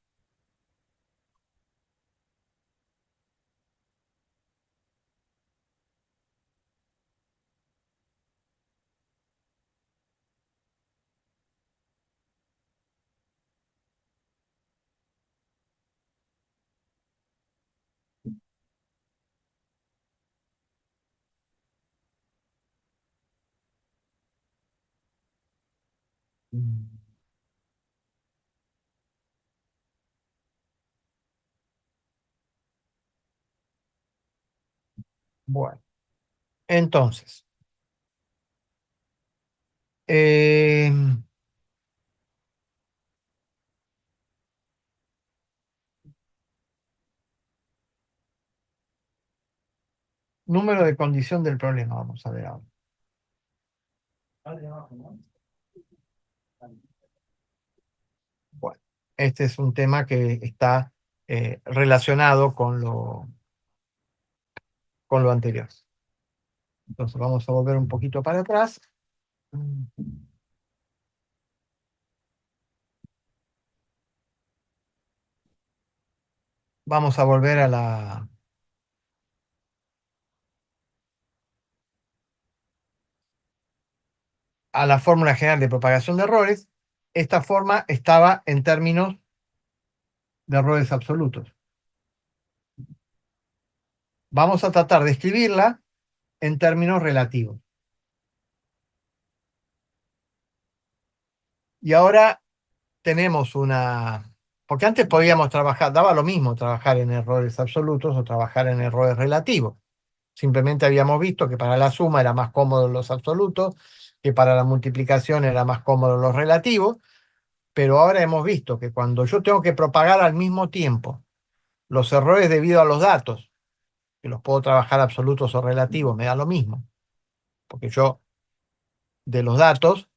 Mm, Bueno, entonces, eh, número de condición del problema, vamos a ver ahora. Bueno, este es un tema que está relacionado con lo anterior. Entonces vamos a volver un poquito para atrás. Vamos a volver a la fórmula general de propagación de errores. Esta forma estaba en términos de errores absolutos. Vamos a tratar de escribirla en términos relativos. Y ahora tenemos una... Porque antes podíamos trabajar, daba lo mismo trabajar en errores absolutos o trabajar en errores relativos. Simplemente habíamos visto que para la suma era más cómodo los absolutos, que para la multiplicación era más cómodo los relativos, pero ahora hemos visto que cuando yo tengo que propagar al mismo tiempo los errores debido a los datos, que los puedo trabajar absolutos o relativos, me da lo mismo, porque yo de los datos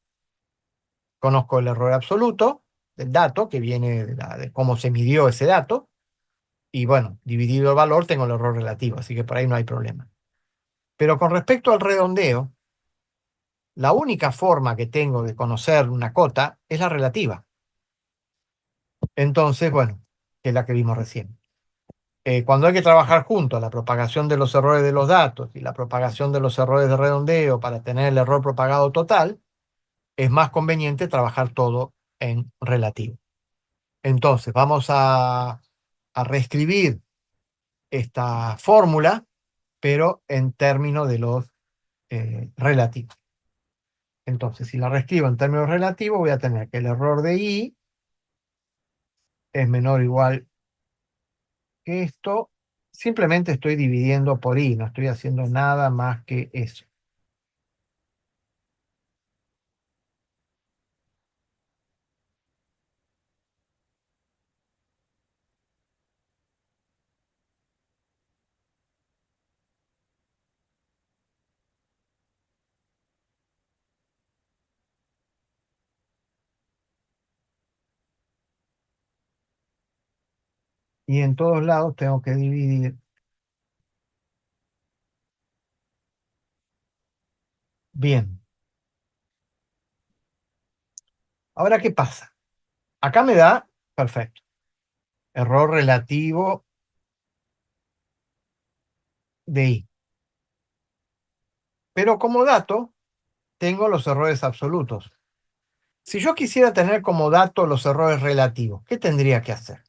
conozco el error absoluto del dato, que viene de cómo se midió ese dato, y bueno, dividido el valor tengo el error relativo, así que por ahí no hay problema. Pero con respecto al redondeo, la única forma que tengo de conocer una cota es la relativa. Entonces, bueno, que es la que vimos recién. Cuando hay que trabajar juntos la propagación de los errores de los datos y la propagación de los errores de redondeo para tener el error propagado total, es más conveniente trabajar todo en relativo. Entonces, vamos a reescribir esta fórmula, pero en términos de los relativos. Entonces, si la reescribo en términos relativos, voy a tener que el error de I es menor o igual que esto. Simplemente estoy dividiendo por I, no estoy haciendo nada más que eso. Y en todos lados tengo que dividir. Bien. Ahora, ¿qué pasa? Acá me da, perfecto, error relativo de I. Pero como dato, tengo los errores absolutos. Si yo quisiera tener como dato los errores relativos, ¿qué tendría que hacer?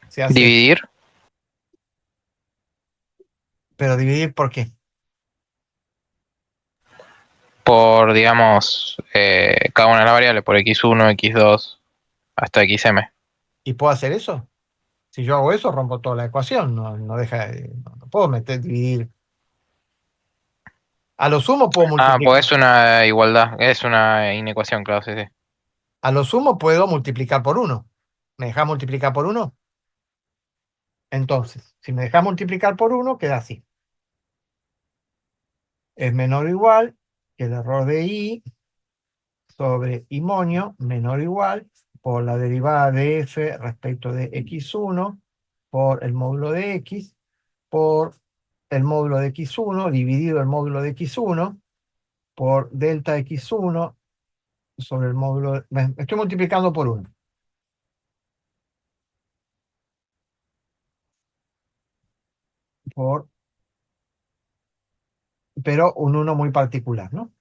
Se hace, Dividir. pero dividir ¿por qué? por, digamos, cada una de las variables, por x1, x2, hasta xm. ¿Y puedo hacer eso? Si yo hago eso, rompo toda la ecuación, no deja no puedo dividir. A lo sumo puedo Ah, pues multiplicar. es una igualdad, es una inecuación, claro, sí, sí. A lo sumo puedo multiplicar por 1. ¿Me dejas multiplicar por 1? Entonces, si me dejas multiplicar por 1, queda así. Es menor o igual que el error de I sobre I monio menor o igual por la derivada de f respecto de x1 por el módulo de x por el módulo de x1 dividido el módulo de x1 por delta x1 sobre el módulo. Estoy multiplicando por 1. Pero un 1 muy particular, ¿no?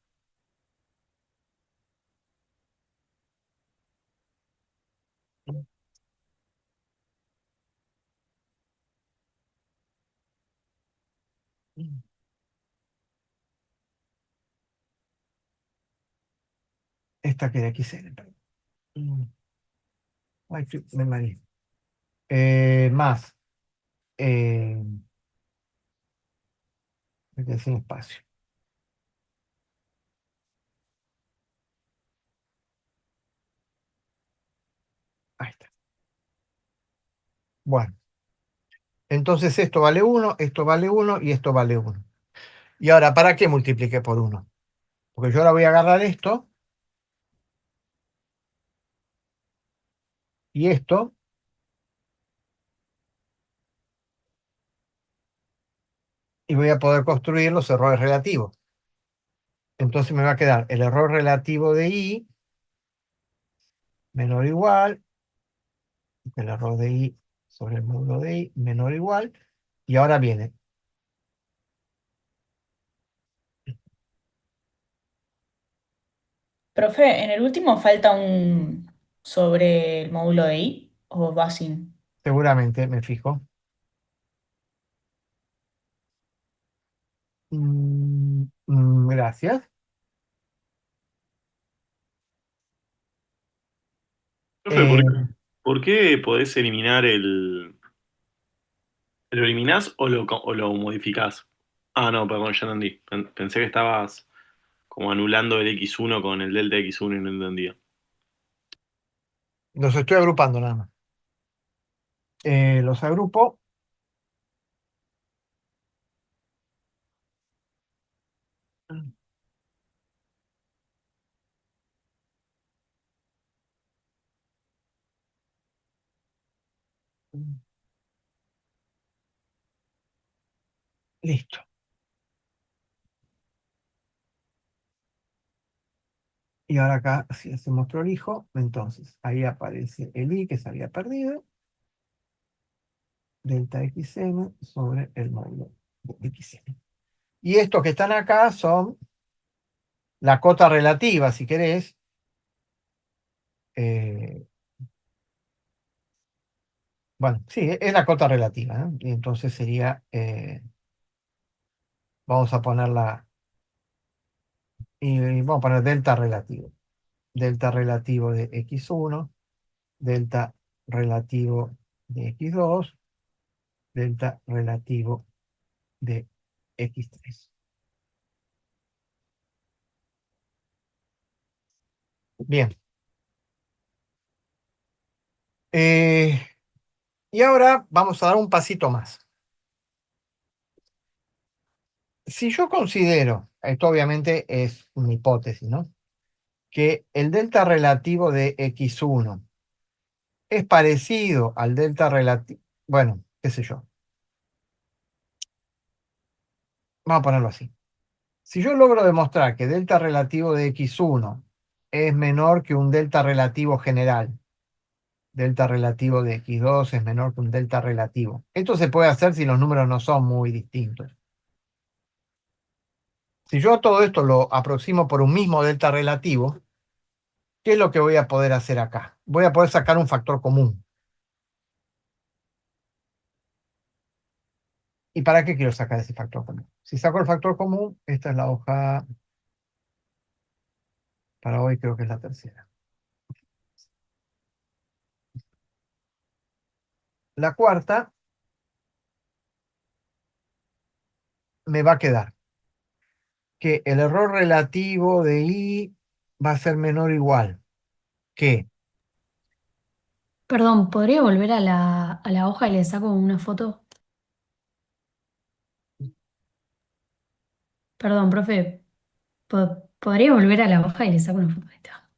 Esta que de aquí se perdón. Ay, me mareé. Más. Me quedé sin espacio. Ahí está. Bueno, entonces esto vale 1, esto vale 1 y esto vale 1. Y ahora, ¿para qué multipliqué por 1? Porque yo ahora voy a agarrar esto y esto y voy a poder construir los errores relativos. Entonces me va a quedar el error relativo de I menor o igual, el error de I sobre el módulo de I menor o igual, y ahora viene. Profe, en el último falta un sobre el módulo de I o va sin. Seguramente, me fijo. Gracias. Profe, ¿por qué podés eliminar el... ¿Lo eliminás o lo modificás? Ah, no, perdón, ya entendí. Pensé que estabas como anulando el x1 con el delta x1 y no entendía. Los estoy agrupando nada más. Los agrupo. Listo. Y ahora acá, si hacemos prolijo, entonces ahí aparece el I que se había perdido, delta xm sobre el módulo de xm. Y estos que están acá son la cota relativa, si querés. Bueno, sí, es la cota relativa, ¿eh? Y entonces sería, vamos a ponerla, y vamos a poner delta relativo. Delta relativo de x1, delta relativo de x2, delta relativo de x3. Bien. Y ahora vamos a dar un pasito más. Si yo considero, esto obviamente es una hipótesis, ¿no? Que el delta relativo de x1 es parecido al delta relativo, bueno, qué sé yo. Vamos a ponerlo así. Si yo logro demostrar que delta relativo de x1 es menor que un delta relativo general, delta relativo de x2 es menor que un delta relativo. Esto se puede hacer si los números no son muy distintos. Si yo todo esto lo aproximo por un mismo delta relativo, ¿qué es lo que voy a poder hacer acá? Voy a poder sacar un factor común. ¿Y para qué quiero sacar ese factor común? Si saco el factor común, esta es la hoja Para hoy creo que es la tercera. La cuarta me va a quedar que el error relativo de I va a ser menor o igual que, Perdón, ¿podría volver a la hoja y le saco una foto? Perdón, profe, ¿podría volver a la hoja y le saco una foto? Ahí está.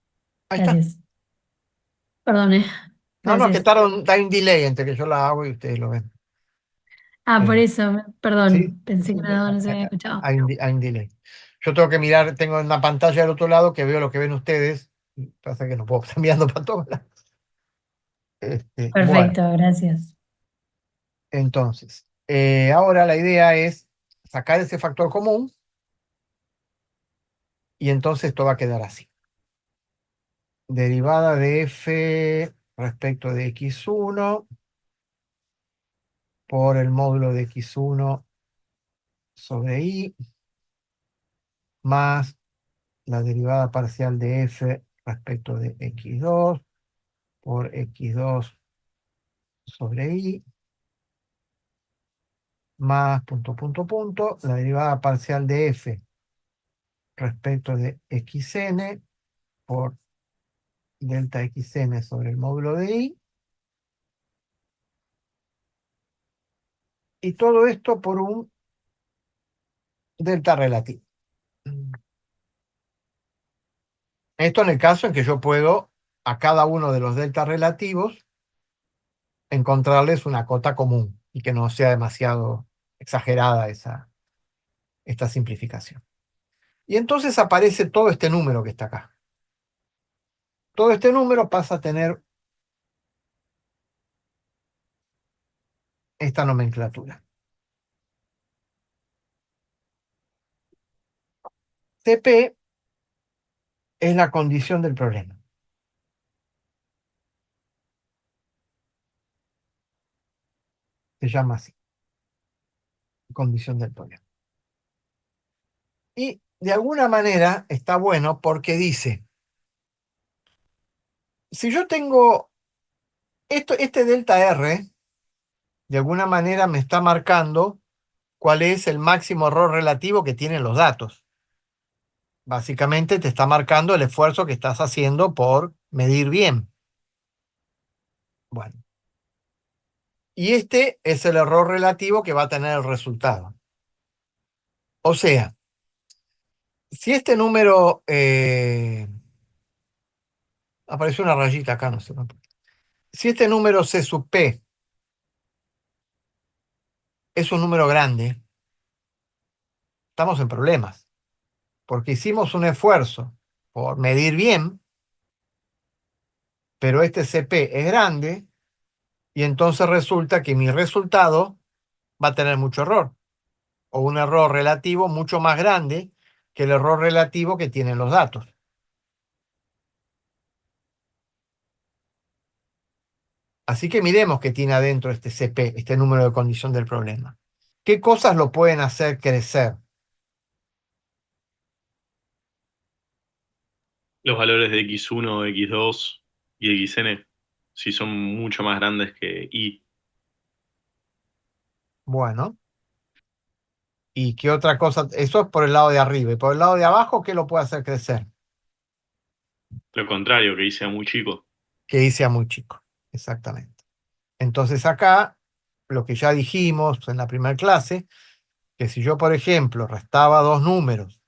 ahí está. Gracias. Perdón, No, es que gracias. hay un delay entre que yo la hago y ustedes lo ven. Ah, por Eh, eso, ¿Sí? perdón, pensé que no se había escuchado. Hay un delay. Yo tengo que mirar, tengo una pantalla del otro lado que veo lo que ven ustedes. Pasa que no puedo estar mirando para todos lados. Bueno, Perfecto, gracias. entonces, ahora la idea es sacar ese factor común y entonces esto va a quedar así. Derivada de f respecto de x1 por el módulo de x1 sobre y más la derivada parcial de f respecto de x2 por x2 sobre y más la derivada parcial de f respecto de xn por delta xn sobre el módulo de y. Y todo esto por un delta relativo. Esto en el caso en que yo puedo a cada uno de los deltas relativos encontrarles una cota común y que no sea demasiado exagerada esta simplificación. Y entonces aparece todo este número que está acá. Todo este número pasa a tener esta nomenclatura. CP es la condición del problema. Se llama así, condición del problema. Y de alguna manera está bueno porque dice, si yo tengo este delta R, de alguna manera me está marcando cuál es el máximo error relativo que tienen los datos. Básicamente te está marcando el esfuerzo que estás haciendo por medir bien. Bueno. Y este es el error relativo que va a tener el resultado. O sea, si este número... apareció una rayita acá, no sé cuánto. Si este número C sub P es un número grande, estamos en problemas. Porque hicimos un esfuerzo por medir bien, pero este CP es grande, y entonces resulta que mi resultado va a tener mucho error, o un error relativo mucho más grande que el error relativo que tienen los datos. Así que miremos qué tiene adentro este CP, este número de condición del problema. ¿Qué cosas lo pueden hacer crecer? Los valores de x1, x2 y xn, si son mucho más grandes que y. Bueno, ¿y qué otra cosa? Eso es por el lado de arriba. ¿Y por el lado de abajo qué lo puede hacer crecer? Lo contrario, que y sea muy chico. Que y sea muy chico, exactamente. Entonces acá, lo que ya dijimos en la primera clase, que si yo, por ejemplo, restaba dos números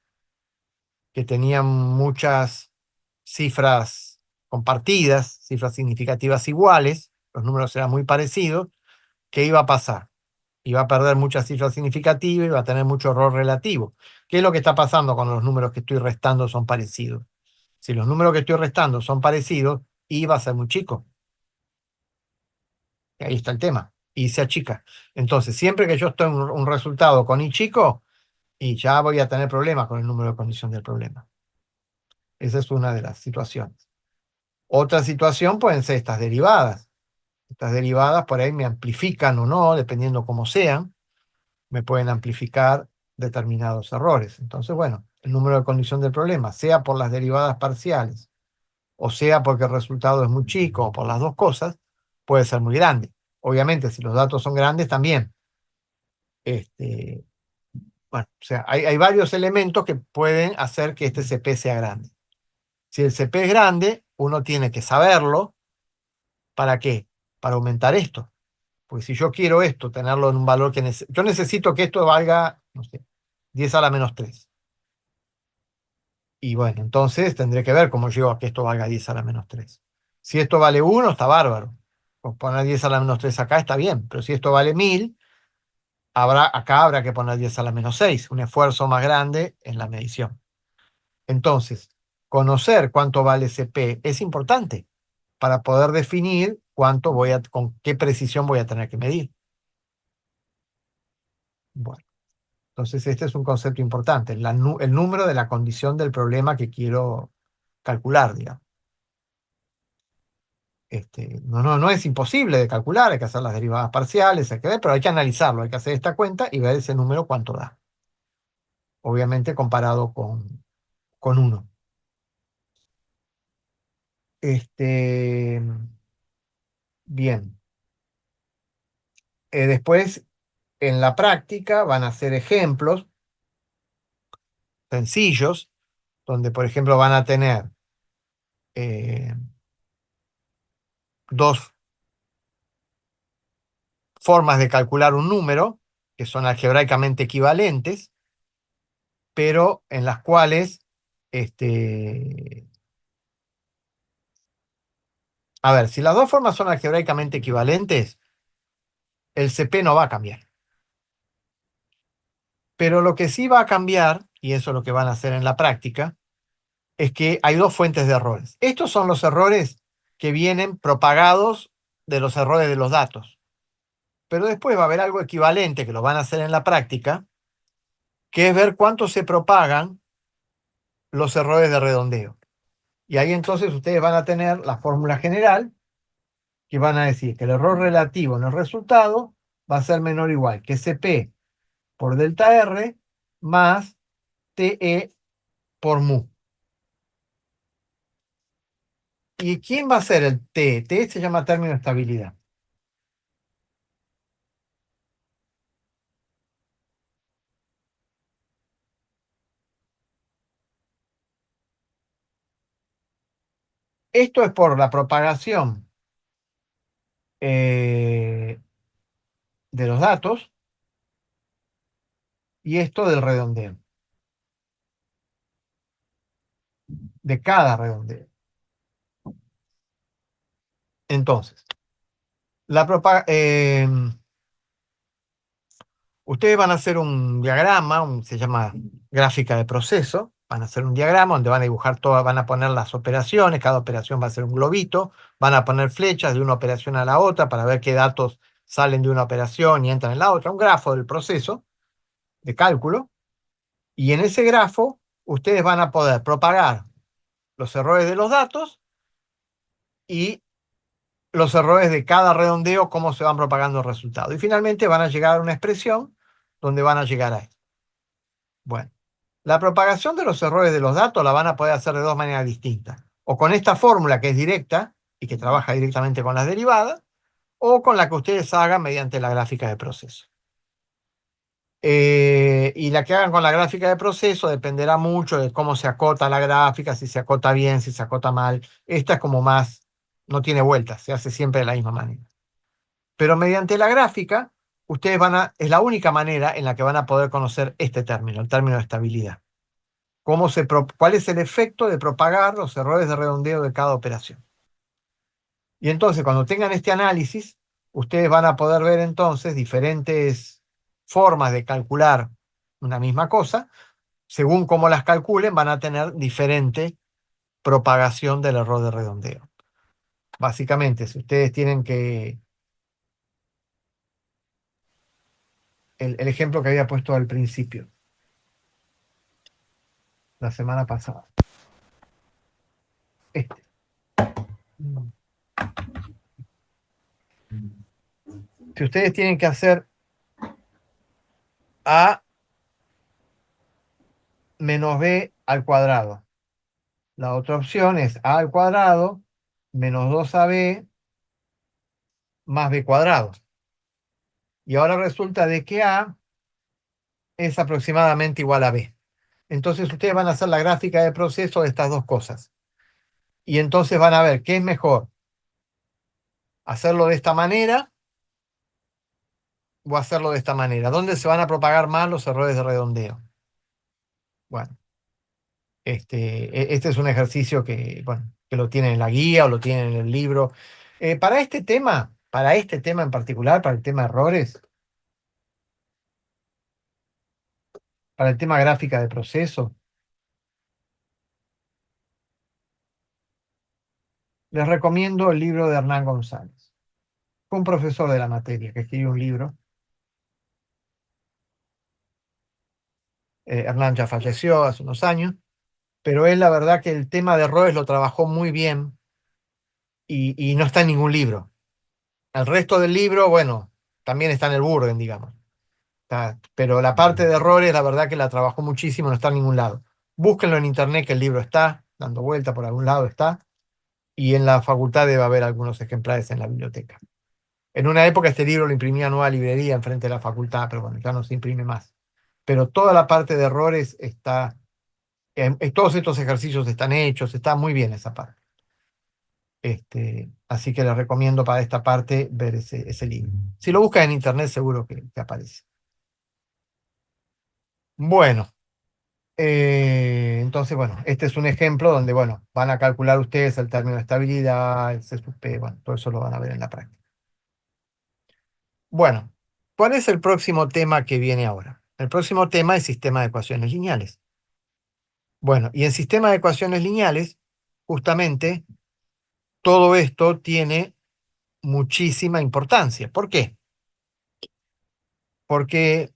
que tenían muchas cifras compartidas, cifras significativas iguales, los números eran muy parecidos, ¿qué iba a pasar? Iba a perder muchas cifras significativas, iba a tener mucho error relativo. ¿Qué es lo que está pasando cuando los números que estoy restando son parecidos? Si los números que estoy restando son parecidos, y va a ser muy chico. Y ahí está el tema. Y se achica. Entonces, siempre que yo estoy en un resultado con i chico, y ya voy a tener problemas con el número de condición del problema. Esa es una de las situaciones. Otra situación pueden ser estas derivadas. Estas derivadas por ahí me amplifican o no, dependiendo cómo sean. Me pueden amplificar determinados errores. Entonces, bueno, el número de condición del problema, sea por las derivadas parciales, o sea porque el resultado es muy chico, o por las dos cosas, puede ser muy grande. Obviamente, si los datos son grandes, también. Bueno, o sea, hay varios elementos que pueden hacer que este CP sea grande. Si el CP es grande, uno tiene que saberlo. ¿Para qué? Para aumentar esto. Porque si yo quiero esto, tenerlo en un valor que yo necesito que esto valga, no sé, 10 a la menos 3. Y bueno, entonces tendré que ver cómo llego a que esto valga 10 a la menos 3. Si esto vale 1, está bárbaro. Con poner 10 a la menos 3 acá está bien. Pero si esto vale 1000, acá habrá que poner 10 a la menos 6. Un esfuerzo más grande en la medición. Entonces, conocer cuánto vale CP es importante para poder definir con qué precisión voy a tener que medir. Bueno, entonces este es un concepto importante, el número de la condición del problema que quiero calcular, digamos. No es imposible de calcular, hay que hacer las derivadas parciales, hay que ver, pero hay que analizarlo, hay que hacer esta cuenta y ver ese número cuánto da. Obviamente comparado con 1. Bien. Después, en la práctica, van a ser ejemplos sencillos, donde, por ejemplo, van a tener dos formas de calcular un número, que son algebraicamente equivalentes, pero en las cuales, a ver, si las dos formas son algebraicamente equivalentes, el CP no va a cambiar. Pero lo que sí va a cambiar, y eso es lo que van a hacer en la práctica, es que hay dos fuentes de errores. Estos son los errores que vienen propagados de los errores de los datos. Pero después va a haber algo equivalente que lo van a hacer en la práctica, que es ver cuánto se propagan los errores de redondeo. Y ahí entonces ustedes van a tener la fórmula general, que van a decir que el error relativo en el resultado va a ser menor o igual que CP por delta R más TE por mu. ¿Y quién va a ser el T? T se llama término de estabilidad. Esto es por la propagación de los datos y esto del redondeo, de cada redondeo. Entonces, ustedes van a hacer un diagrama, se llama gráfica de proceso, van a hacer un diagrama donde van a dibujar todas, van a poner las operaciones, cada operación va a ser un globito, van a poner flechas de una operación a la otra para ver qué datos salen de una operación y entran en la otra, un grafo del proceso de cálculo, y en ese grafo ustedes van a poder propagar los errores de los datos y los errores de cada redondeo, cómo se van propagando el resultado. Y finalmente van a llegar a una expresión donde van a llegar a esto. Bueno, la propagación de los errores de los datos la van a poder hacer de dos maneras distintas. O con esta fórmula que es directa y que trabaja directamente con las derivadas, o con la que ustedes hagan mediante la gráfica de proceso. Y la que hagan con la gráfica de proceso dependerá mucho de cómo se acota la gráfica, si se acota bien, si se acota mal. Esta es como más, no tiene vueltas, se hace siempre de la misma manera. Pero mediante la gráfica, ustedes es la única manera en la que van a poder conocer este término, el término de estabilidad. ¿Cuál es el efecto de propagar los errores de redondeo de cada operación? Y entonces, cuando tengan este análisis, ustedes van a poder ver entonces diferentes formas de calcular una misma cosa. Según cómo las calculen, van a tener diferente propagación del error de redondeo. Básicamente, si ustedes tienen el ejemplo que había puesto al principio, la semana pasada. Este. Si ustedes tienen que hacer A menos b al cuadrado. La otra opción es a al cuadrado menos 2ab más b cuadrado. Y ahora resulta de que a es aproximadamente igual a b. Entonces ustedes van a hacer la gráfica de proceso de estas dos cosas. Y entonces van a ver qué es mejor, hacerlo de esta manera o hacerlo de esta manera. ¿Dónde se van a propagar más los errores de redondeo? Bueno, este es un ejercicio que, bueno, que lo tienen en la guía o lo tienen en el libro. Para este tema en particular, para el tema errores, para el tema gráfica de proceso, les recomiendo el libro de Hernán González. Fue un profesor de la materia que escribió un libro. Hernán ya falleció hace unos años, pero él la verdad que el tema de errores lo trabajó muy bien y no está en ningún libro. El resto del libro, bueno, también está en el Burden, digamos. Pero la parte de errores, la verdad que la trabajó muchísimo, no está en ningún lado. Búsquenlo en internet, que el libro está, dando vuelta por algún lado está, y en la facultad debe haber algunos ejemplares en la biblioteca. En una época este libro lo imprimía Nueva Librería enfrente de la facultad, pero bueno, ya no se imprime más. Pero toda la parte de errores está, todos estos ejercicios están hechos, está muy bien esa parte. Así que les recomiendo para esta parte ver ese libro. Si lo buscan en internet seguro que aparece. Bueno, entonces, bueno, este es un ejemplo donde, bueno, van a calcular ustedes el término de estabilidad, el C sub P, bueno, todo eso lo van a ver en la práctica. Bueno, ¿cuál es el próximo tema que viene ahora? El próximo tema es sistema de ecuaciones lineales. Bueno, y en sistema de ecuaciones lineales, justamente, todo esto tiene muchísima importancia. ¿Por qué? Porque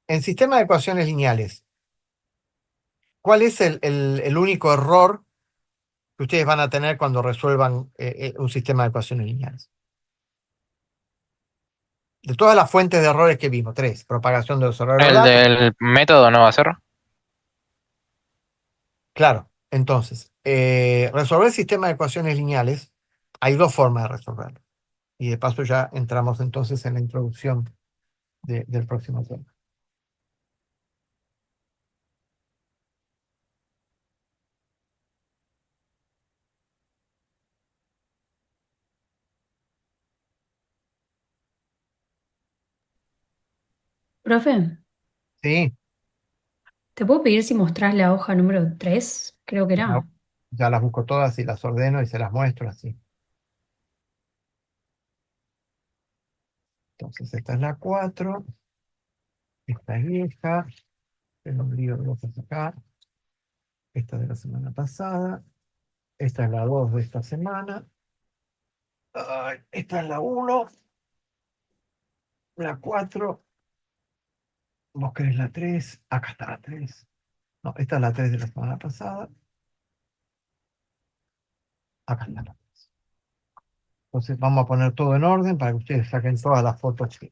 en sistema de ecuaciones lineales, ¿cuál es el único error que ustedes van a tener cuando resuelvan un sistema de ecuaciones lineales? De todas las fuentes de errores que vimos, tres: propagación de los errores ¿El volátiles. del método no va a ser? Claro, entonces, resolver sistemas de ecuaciones lineales, hay dos formas de resolverlo. Y de paso ya entramos entonces en la introducción del próximo tema. Profe, Sí, ¿te puedo pedir si mostrás la hoja número 3? Creo que ya, era. ya las busco todas y las ordeno y se las muestro así. Entonces, esta es la 4, esta es vieja, tengo un lío de hojas acá, esta de la semana pasada, esta es la 2 de esta semana, ay, esta es la 1, la 4, vos querés la 3, acá está la 3. No, esta es la 3 de la semana pasada, acá está la 3. Entonces vamos a poner todo en orden para que ustedes saquen todas las fotos que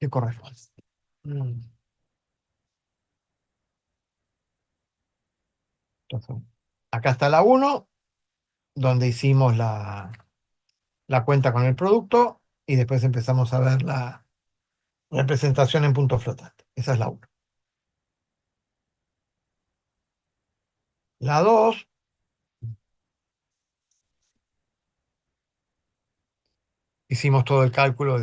corresponden. Mm. Entonces, acá está la 1, donde hicimos la cuenta con el producto y después empezamos a ver la representación en punto flotante. Esa es la 1. La 2, hicimos todo el cálculo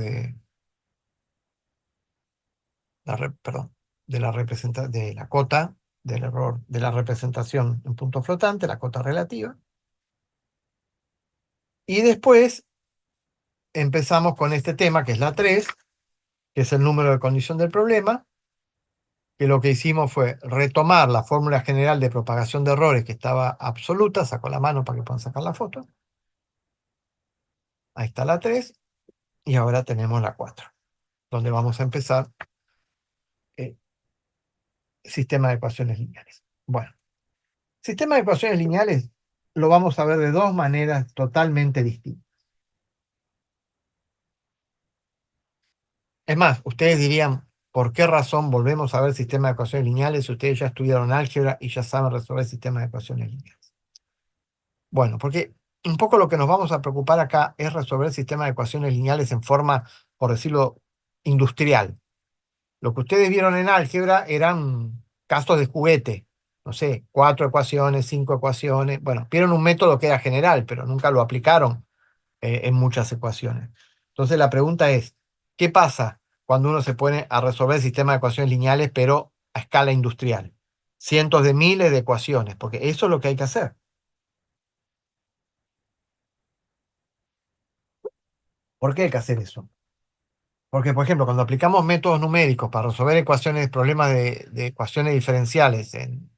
perdón, de la cota del error de la representación en punto flotante, la cota relativa. Y después empezamos con este tema, que es la 3, que es el número de condición del problema, que lo que hicimos fue retomar la fórmula general de propagación de errores que estaba absoluta, saco la mano para que puedan sacar la foto. Ahí está la 3, y ahora tenemos la 4, donde vamos a empezar sistema de ecuaciones lineales. Bueno, sistema de ecuaciones lineales lo vamos a ver de dos maneras totalmente distintas. Es más, ustedes dirían, ¿Por qué razón volvemos a ver sistemas de ecuaciones lineales si ustedes ya estudiaron álgebra y ya saben resolver sistemas de ecuaciones lineales? Bueno, porque un poco lo que nos vamos a preocupar acá es resolver sistemas de ecuaciones lineales en forma, por decirlo, industrial. Lo que ustedes vieron en álgebra eran casos de juguete. No sé, 4 ecuaciones, 5 ecuaciones. Bueno, vieron un método que era general, pero nunca lo aplicaron en muchas ecuaciones. Entonces la pregunta es, ¿qué pasa cuando uno se pone a resolver sistemas de ecuaciones lineales, pero a escala industrial? Cientos de miles de ecuaciones, porque eso es lo que hay que hacer. ¿Por qué hay que hacer eso? Porque, por ejemplo, cuando aplicamos métodos numéricos para resolver ecuaciones, problemas de ecuaciones diferenciales, en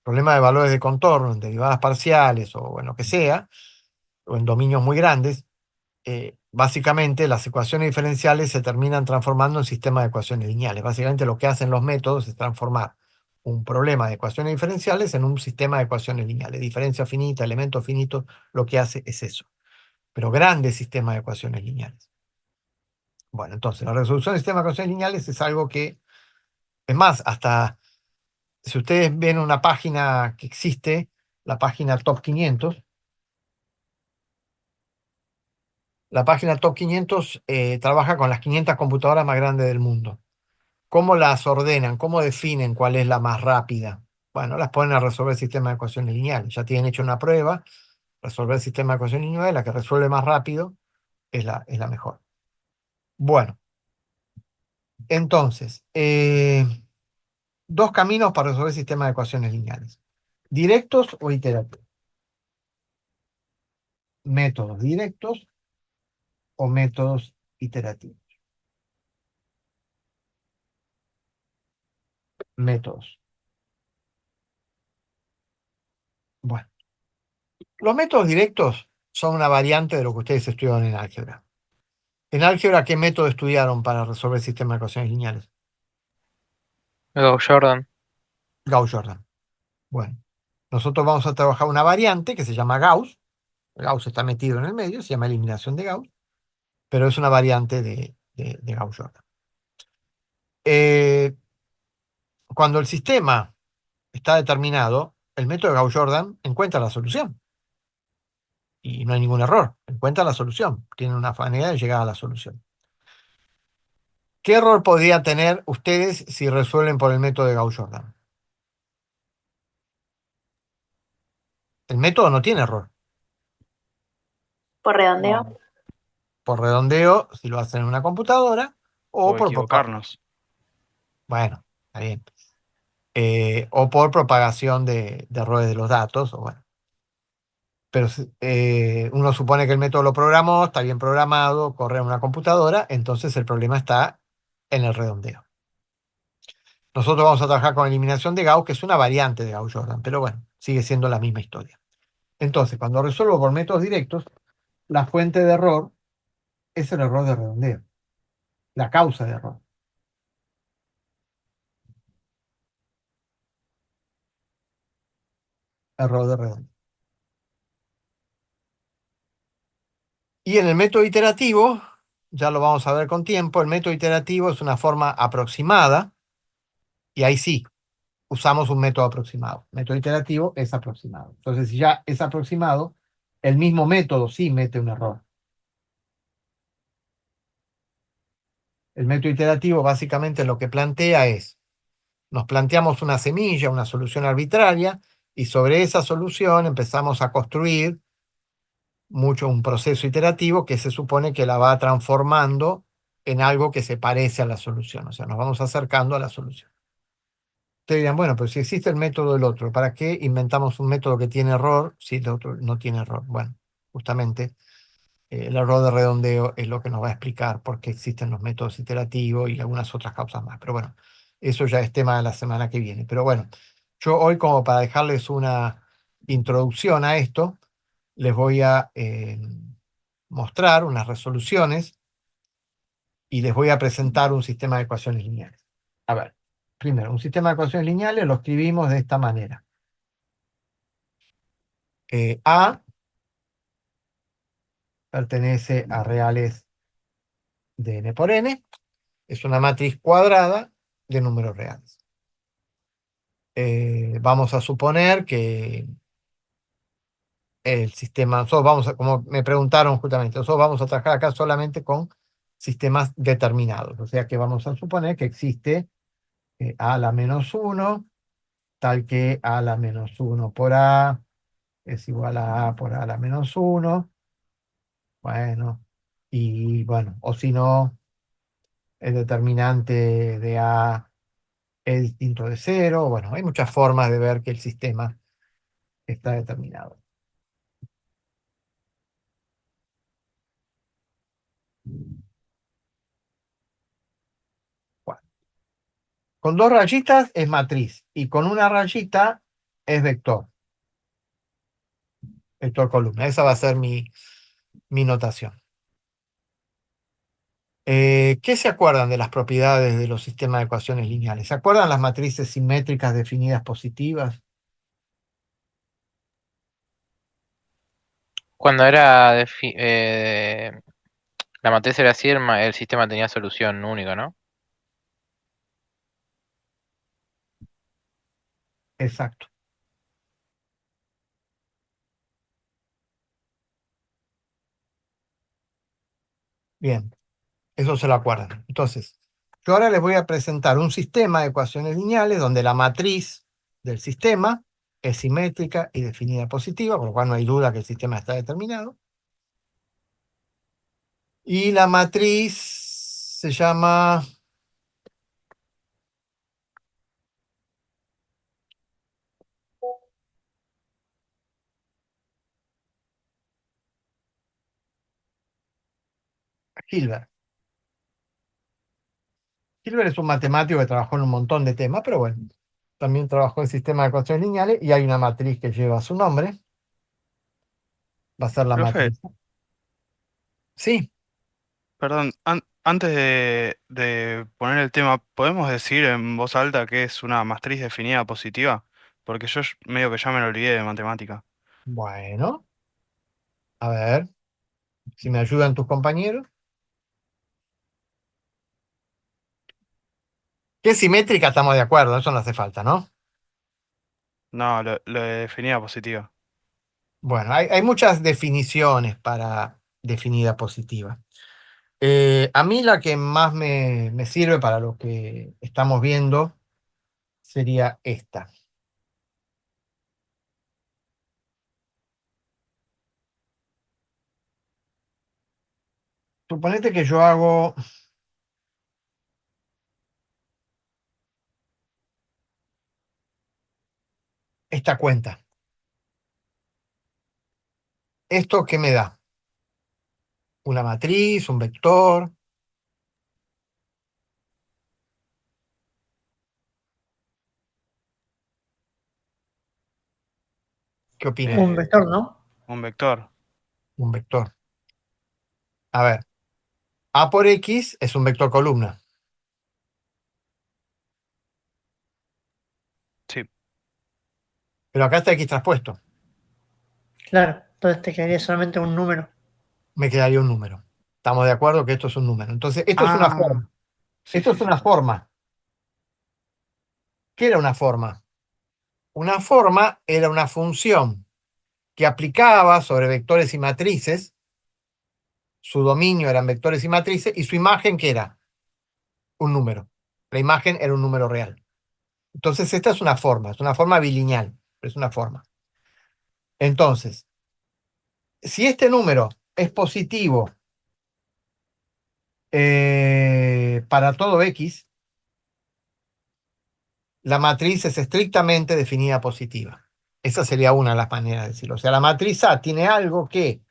problemas de valores de contorno, en derivadas parciales o en lo que sea, o en dominios muy grandes, básicamente las ecuaciones diferenciales se terminan transformando en sistemas de ecuaciones lineales. Básicamente lo que hacen los métodos es transformar un problema de ecuaciones diferenciales en un sistema de ecuaciones lineales. Diferencia finita, elemento finito, lo que hace es eso. Pero grandes sistemas de ecuaciones lineales. Bueno, entonces la resolución de sistemas de ecuaciones lineales es algo que, es más, hasta si ustedes ven una página que existe, la página Top 500, la página Top 500 trabaja con las 500 computadoras más grandes del mundo. ¿Cómo las ordenan? ¿Cómo definen cuál es la más rápida? Bueno, las ponen a resolver sistemas de ecuaciones lineales. Ya tienen hecho una prueba, resolver sistema de ecuaciones lineales, la que resuelve más rápido es la mejor. Bueno, entonces, dos caminos para resolver sistemas de ecuaciones lineales. Directos o iterativos. Métodos directos o métodos iterativos. Métodos. Bueno, los métodos directos son una variante de lo que ustedes estudiaron en álgebra. En álgebra, ¿qué método estudiaron para resolver sistemas de ecuaciones lineales? Gauss-Jordan. Gauss-Jordan. Bueno, nosotros vamos a trabajar una variante que se llama Gauss. Gauss está metido en el medio, se llama eliminación de Gauss, pero es una variante de Gauss-Jordan. Cuando el sistema está determinado, el método de Gauss-Jordan encuentra la solución. Y no hay ningún error. Encuentra la solución. Tiene una manera de llegar a la solución. ¿Qué error podrían tener ustedes si resuelven por el método de Gauss-Jordan? El método no tiene error. Por redondeo. No. Por redondeo, si lo hacen en una computadora, o O por equivocarnos. bueno, está bien. O por propagación de errores de los datos, o bueno. Pero uno supone que el método lo programó, está bien programado, corre en una computadora, entonces el problema está en el redondeo. Nosotros vamos a trabajar con eliminación de Gauss, que es una variante de Gauss-Jordan, pero bueno, sigue siendo la misma historia. Entonces, cuando resuelvo por métodos directos, la fuente de error es el error de redondeo, la causa de error. Error de redondeo. Y en el método iterativo, ya lo vamos a ver con tiempo, el método iterativo es una forma aproximada, y ahí sí, usamos un método aproximado. Método iterativo es aproximado. Entonces, si ya es aproximado, el mismo método sí mete un error. El método iterativo básicamente lo que plantea es, nos planteamos una semilla, una solución arbitraria, y sobre esa solución empezamos a construir un proceso iterativo que se supone que la va transformando en algo que se parece a la solución. O sea, nos vamos acercando a la solución. Ustedes dirán, bueno, pero si existe el método del otro, ¿para qué inventamos un método que tiene error si el otro no tiene error? Bueno, justamente el error de redondeo es lo que nos va a explicar por qué existen los métodos iterativos y algunas otras causas más. Pero bueno, eso ya es tema de la semana que viene. Pero bueno, yo hoy, como para dejarles una introducción a esto, les voy a mostrar unas resoluciones y les voy a presentar un sistema de ecuaciones lineales. A ver, primero, un sistema de ecuaciones lineales lo escribimos de esta manera. A pertenece a reales de n por n, Es una matriz cuadrada de números reales. Vamos a suponer que el sistema, nosotros vamos a, como me preguntaron justamente, nosotros vamos a trabajar acá solamente con sistemas determinados. O sea que vamos a suponer que existe a a la menos 1, tal que a a la menos 1 por a es igual a por a a la menos 1. Bueno, y bueno, o si no, el determinante de a es distinto de cero. Bueno, hay muchas formas de ver que el sistema está determinado. Bueno, con dos rayitas es matriz y con una rayita es vector, vector columna. Esa va a ser mi notación. ¿Qué se acuerdan de las propiedades de los sistemas de ecuaciones lineales? ¿Se acuerdan las matrices simétricas definidas positivas? Cuando era la matriz era así, el sistema tenía solución única, ¿no? Exacto. Bien, eso se lo acuerdan. Entonces, yo ahora les voy a presentar un sistema de ecuaciones lineales donde la matriz del sistema es simétrica y definida positiva, con lo cual no hay duda que el sistema está determinado. Y la matriz se llama Hilbert. Hilbert es un matemático que trabajó en un montón de temas, pero bueno, también trabajó en sistemas de ecuaciones lineales y hay una matriz que lleva su nombre. Va a ser la Profe, matriz. Sí, perdón, antes de poner el tema, ¿podemos decir en voz alta que es una matriz definida positiva? Porque yo medio que ya me lo olvidé de matemática. bueno, a ver si me ayudan tus compañeros. Que es simétrica, estamos de acuerdo, eso no hace falta, ¿no? No, lo de definida positiva. Bueno, hay muchas definiciones para definida positiva. A mí la que más me sirve para lo que estamos viendo sería esta. Suponete que yo hago esta cuenta. ¿Esto qué me da? ¿Una matriz, un vector? ¿Qué opinan? Un vector, ¿no? Un vector, Un vector. A ver, A por X es un vector columna, sí. pero acá está X traspuesto. Claro, entonces te quedaría solamente un número. Me quedaría un número. Estamos de acuerdo que esto es un número. Entonces, esto es una Ah, forma. sí, Esto sí, es sí. una forma. ¿Qué era una forma? Una forma era una función que aplicaba sobre vectores y matrices. Su dominio eran vectores y matrices, y su imagen, ¿qué era? Un número. La imagen era un número real. Entonces, esta es una forma bilineal, pero es una forma. Entonces, si este número es positivo para todo X, la matriz es estrictamente definida positiva. Esa sería una de las maneras de decirlo. O sea, la matriz A tiene algo que,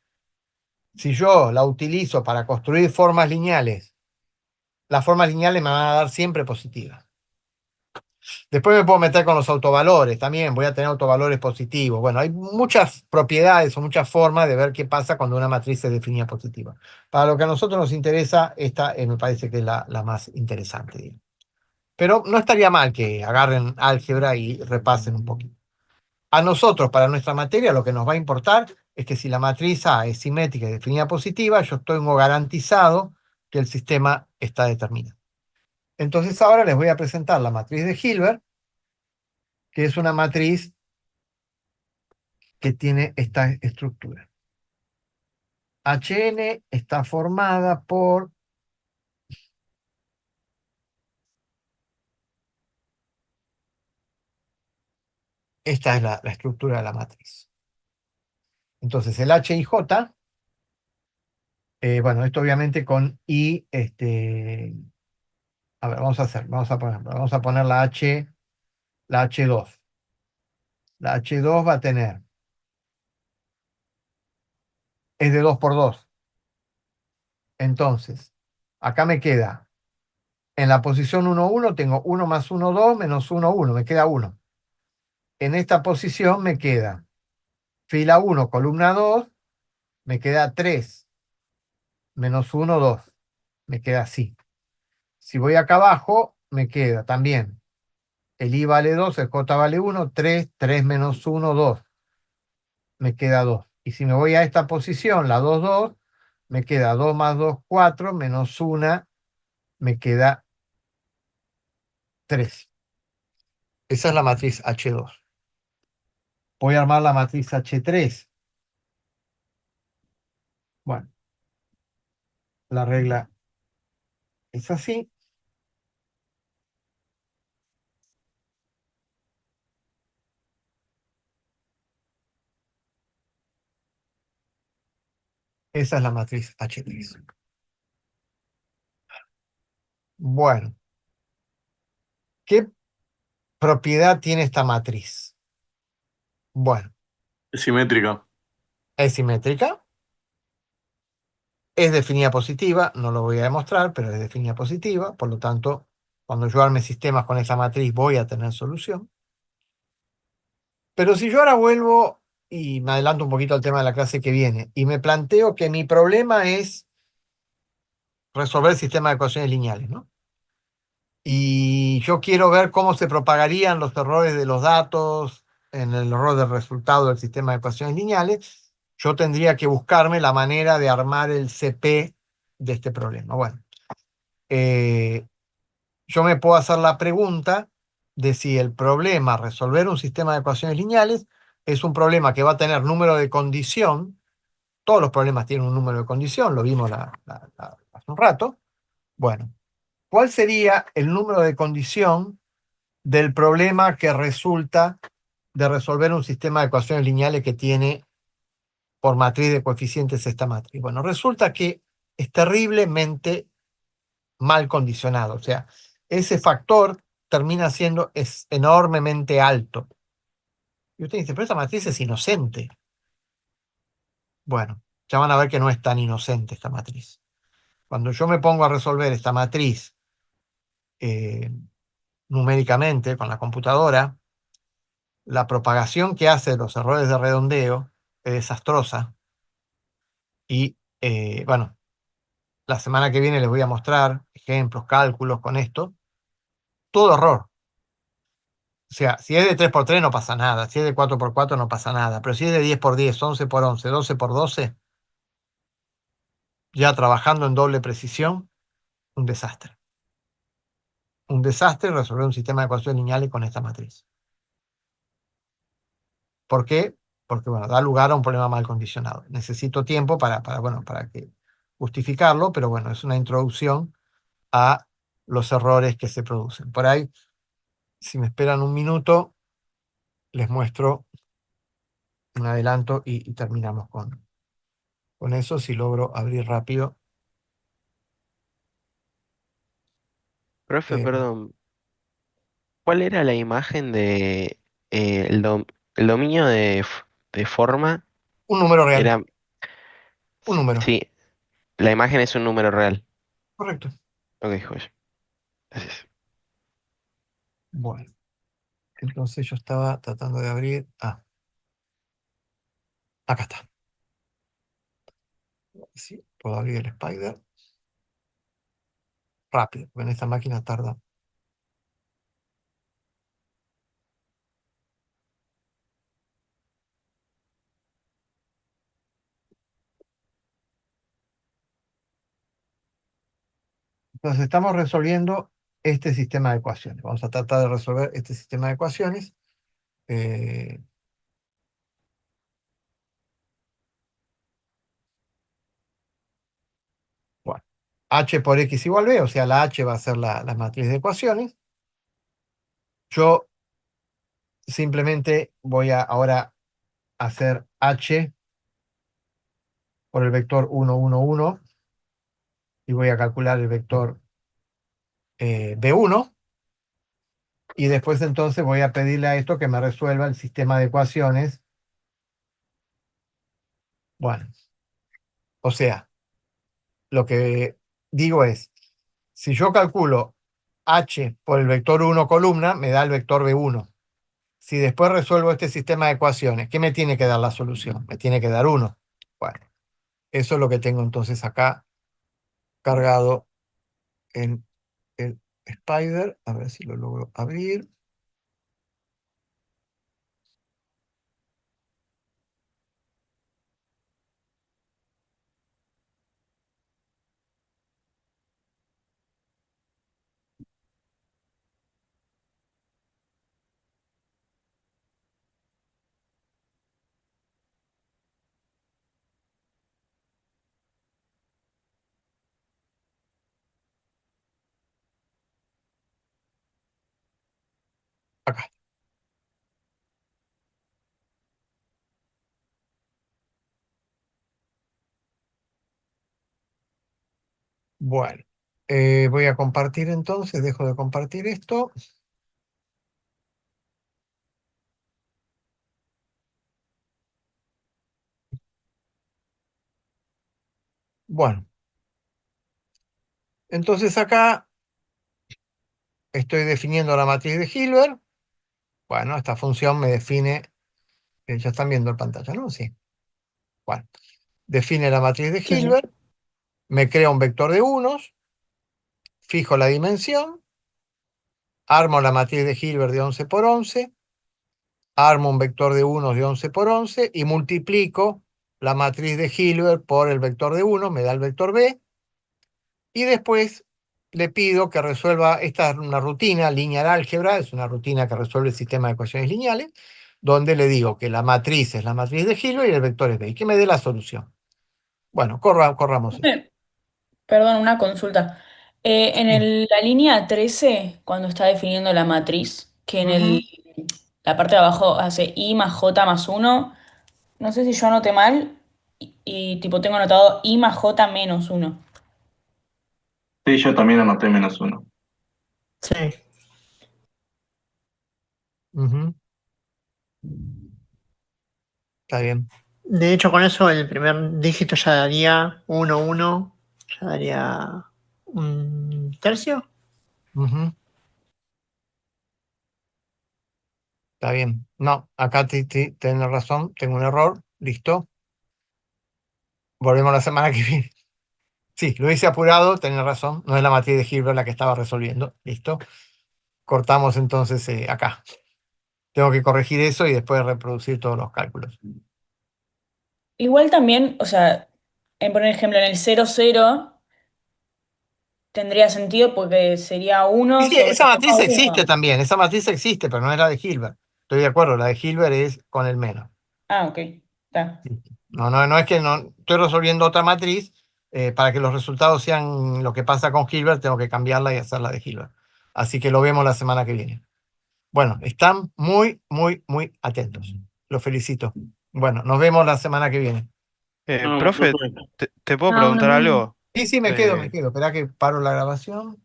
si yo la utilizo para construir formas lineales, las formas lineales me van a dar siempre positivas. Después me puedo meter con los autovalores también, voy a tener autovalores positivos. Bueno, hay muchas propiedades o muchas formas de ver qué pasa cuando una matriz es definida positiva. Para lo que a nosotros nos interesa, esta me parece que es la más interesante, digamos. Pero no estaría mal que agarren álgebra y repasen un poquito. A nosotros, para nuestra materia, lo que nos va a importar es que si la matriz A es simétrica y definida positiva, yo tengo garantizado que el sistema está determinado. Entonces ahora les voy a presentar la matriz de Hilbert, que es una matriz que tiene esta estructura. Hn está formada por... Esta es la estructura de la matriz. Entonces el H y J, bueno, esto obviamente con I, a ver, vamos a poner la H2. La H2 va a tener, es de 2 por 2. Entonces, acá me queda, en la posición 1, 1, tengo 1 más 1, 2, menos 1, 1, me queda 1. En esta posición me queda fila 1, columna 2, me queda 3, menos 1, 2. Me queda así. Si voy acá abajo, me queda también el I vale 2, el J vale 1, 3, 3 menos 1, 2. Me queda 2. Y si me voy a esta posición, la 2, 2, me queda 2 más 2, 4, menos 1, me queda 3. Esa es la matriz H2. Voy a armar la matriz H3. Bueno, la regla es así. Esa es la matriz H3. Bueno, ¿qué propiedad tiene esta matriz? Bueno, Es simétrica. es simétrica, es definida positiva, no lo voy a demostrar, pero es definida positiva, por lo tanto, cuando yo arme sistemas con esa matriz voy a tener solución. Pero si yo ahora vuelvo y me adelanto un poquito al tema de la clase que viene, y me planteo que mi problema es resolver el sistema de ecuaciones lineales, ¿no? Y yo quiero ver cómo se propagarían los errores de los datos en el error del resultado del sistema de ecuaciones lineales, yo tendría que buscarme la manera de armar el CP de este problema. Bueno, yo me puedo hacer la pregunta de si el problema resolver un sistema de ecuaciones lineales es un problema que va a tener número de condición. Todos los problemas tienen un número de condición, lo vimos hace un rato. Bueno, ¿cuál sería el número de condición del problema que resulta de resolver un sistema de ecuaciones lineales que tiene por matriz de coeficientes esta matriz? Bueno, resulta que es terriblemente mal condicionado. O sea, ese factor termina siendo enormemente alto. Y usted dice, pero esta matriz es inocente. Bueno, ya van a ver que no es tan inocente esta matriz. Cuando yo me pongo a resolver esta matriz numéricamente con la computadora, la propagación que hace de los errores de redondeo es desastrosa. Y bueno, la semana que viene les voy a mostrar ejemplos, cálculos con esto. Todo error. O sea, si es de 3 por 3 no pasa nada, si es de 4 por 4 no pasa nada, pero si es de 10 por 10, 11 por 11, 12 por 12, ya trabajando en doble precisión, un desastre. Un desastre resolver un sistema de ecuaciones lineales con esta matriz. ¿Por qué? Porque, bueno, da lugar a un problema mal condicionado. Necesito tiempo bueno, para que justificarlo, pero bueno, es una introducción a los errores que se producen. Por ahí, si me esperan un minuto, les muestro un adelanto y terminamos con eso, si logro abrir rápido. Profe, Eh, perdón, ¿cuál era la imagen de el dominio de forma? un número real, Era, un número, sí, la imagen es un número real. correcto. Ok, joya. Gracias. Bueno, entonces yo estaba tratando de abrir. Ah, acá está. Sí, puedo abrir el Spider rápido, porque en esta máquina tarda. Entonces estamos resolviendo este sistema de ecuaciones. Vamos a tratar de resolver este sistema de ecuaciones. Bueno, h por x igual b, o sea, la h va a ser la matriz de ecuaciones. Yo simplemente voy a ahora hacer h por el vector 1, 1, 1 y voy a calcular el vector b1. Y después entonces voy a pedirle a esto que me resuelva el sistema de ecuaciones. Bueno, o sea, lo que digo es, si yo calculo h por el vector 1 columna, me da el vector b1. Si después resuelvo este sistema de ecuaciones, ¿qué me tiene que dar la solución? Me tiene que dar 1. Bueno, eso es lo que tengo entonces acá cargado en el Spider. A ver si lo logro abrir. Acá. Bueno, voy a compartir entonces, dejo de compartir esto. Bueno, entonces acá estoy definiendo la matriz de Hilbert. Bueno, esta función me define, ya están viendo en pantalla, ¿no? Sí. Bueno, define la matriz de Sí, sí. Hilbert, me crea un vector de unos, fijo la dimensión, armo la matriz de Hilbert de 11 por 11, armo un vector de unos de 11 por 11 y multiplico la matriz de Hilbert por el vector de 1, me da el vector B, y después le pido que resuelva, esta es una rutina, lineal álgebra, es una rutina que resuelve el sistema de ecuaciones lineales, donde le digo que la matriz es la matriz de Hilbert y el vector es B, y que me dé la solución. Bueno, corramos esto. Perdón, una consulta. La línea 13, cuando está definiendo la matriz, que la parte de abajo hace i más j más 1, no sé si yo anoté mal y tipo tengo anotado i más j menos 1. Sí, yo también anoté -1. Sí. Ujú. Está bien. De hecho, con eso el primer dígito ya daría 1, 1, ya daría un tercio. Ujú. Está bien. No, acá tenés razón, tengo un error, listo. Volvemos la semana que viene. Sí, lo hice apurado, tenés razón, no es la matriz de Hilbert la que estaba resolviendo, listo. Cortamos entonces acá. Tengo que corregir eso y después reproducir todos los cálculos. Igual también, o sea, por ejemplo, en el 0, 0 tendría sentido porque sería Y 1 sí, sobre esa matriz 1. existe también, esa matriz existe, pero no es la de Hilbert. Estoy de acuerdo, la de Hilbert es con el menos. Ah, ok, está. No es que no estoy resolviendo otra matriz, para que los resultados sean lo que pasa con Hilbert, tengo que cambiarla y hacerla de Hilbert. Así que lo vemos la semana que viene. Bueno, están muy, muy, muy atentos. Los felicito. Bueno, nos vemos la semana que viene. No, Profe, profe. ¿te puedo Chao, nos preguntar vemos. algo? Sí, me quedo. Espera que paro la grabación.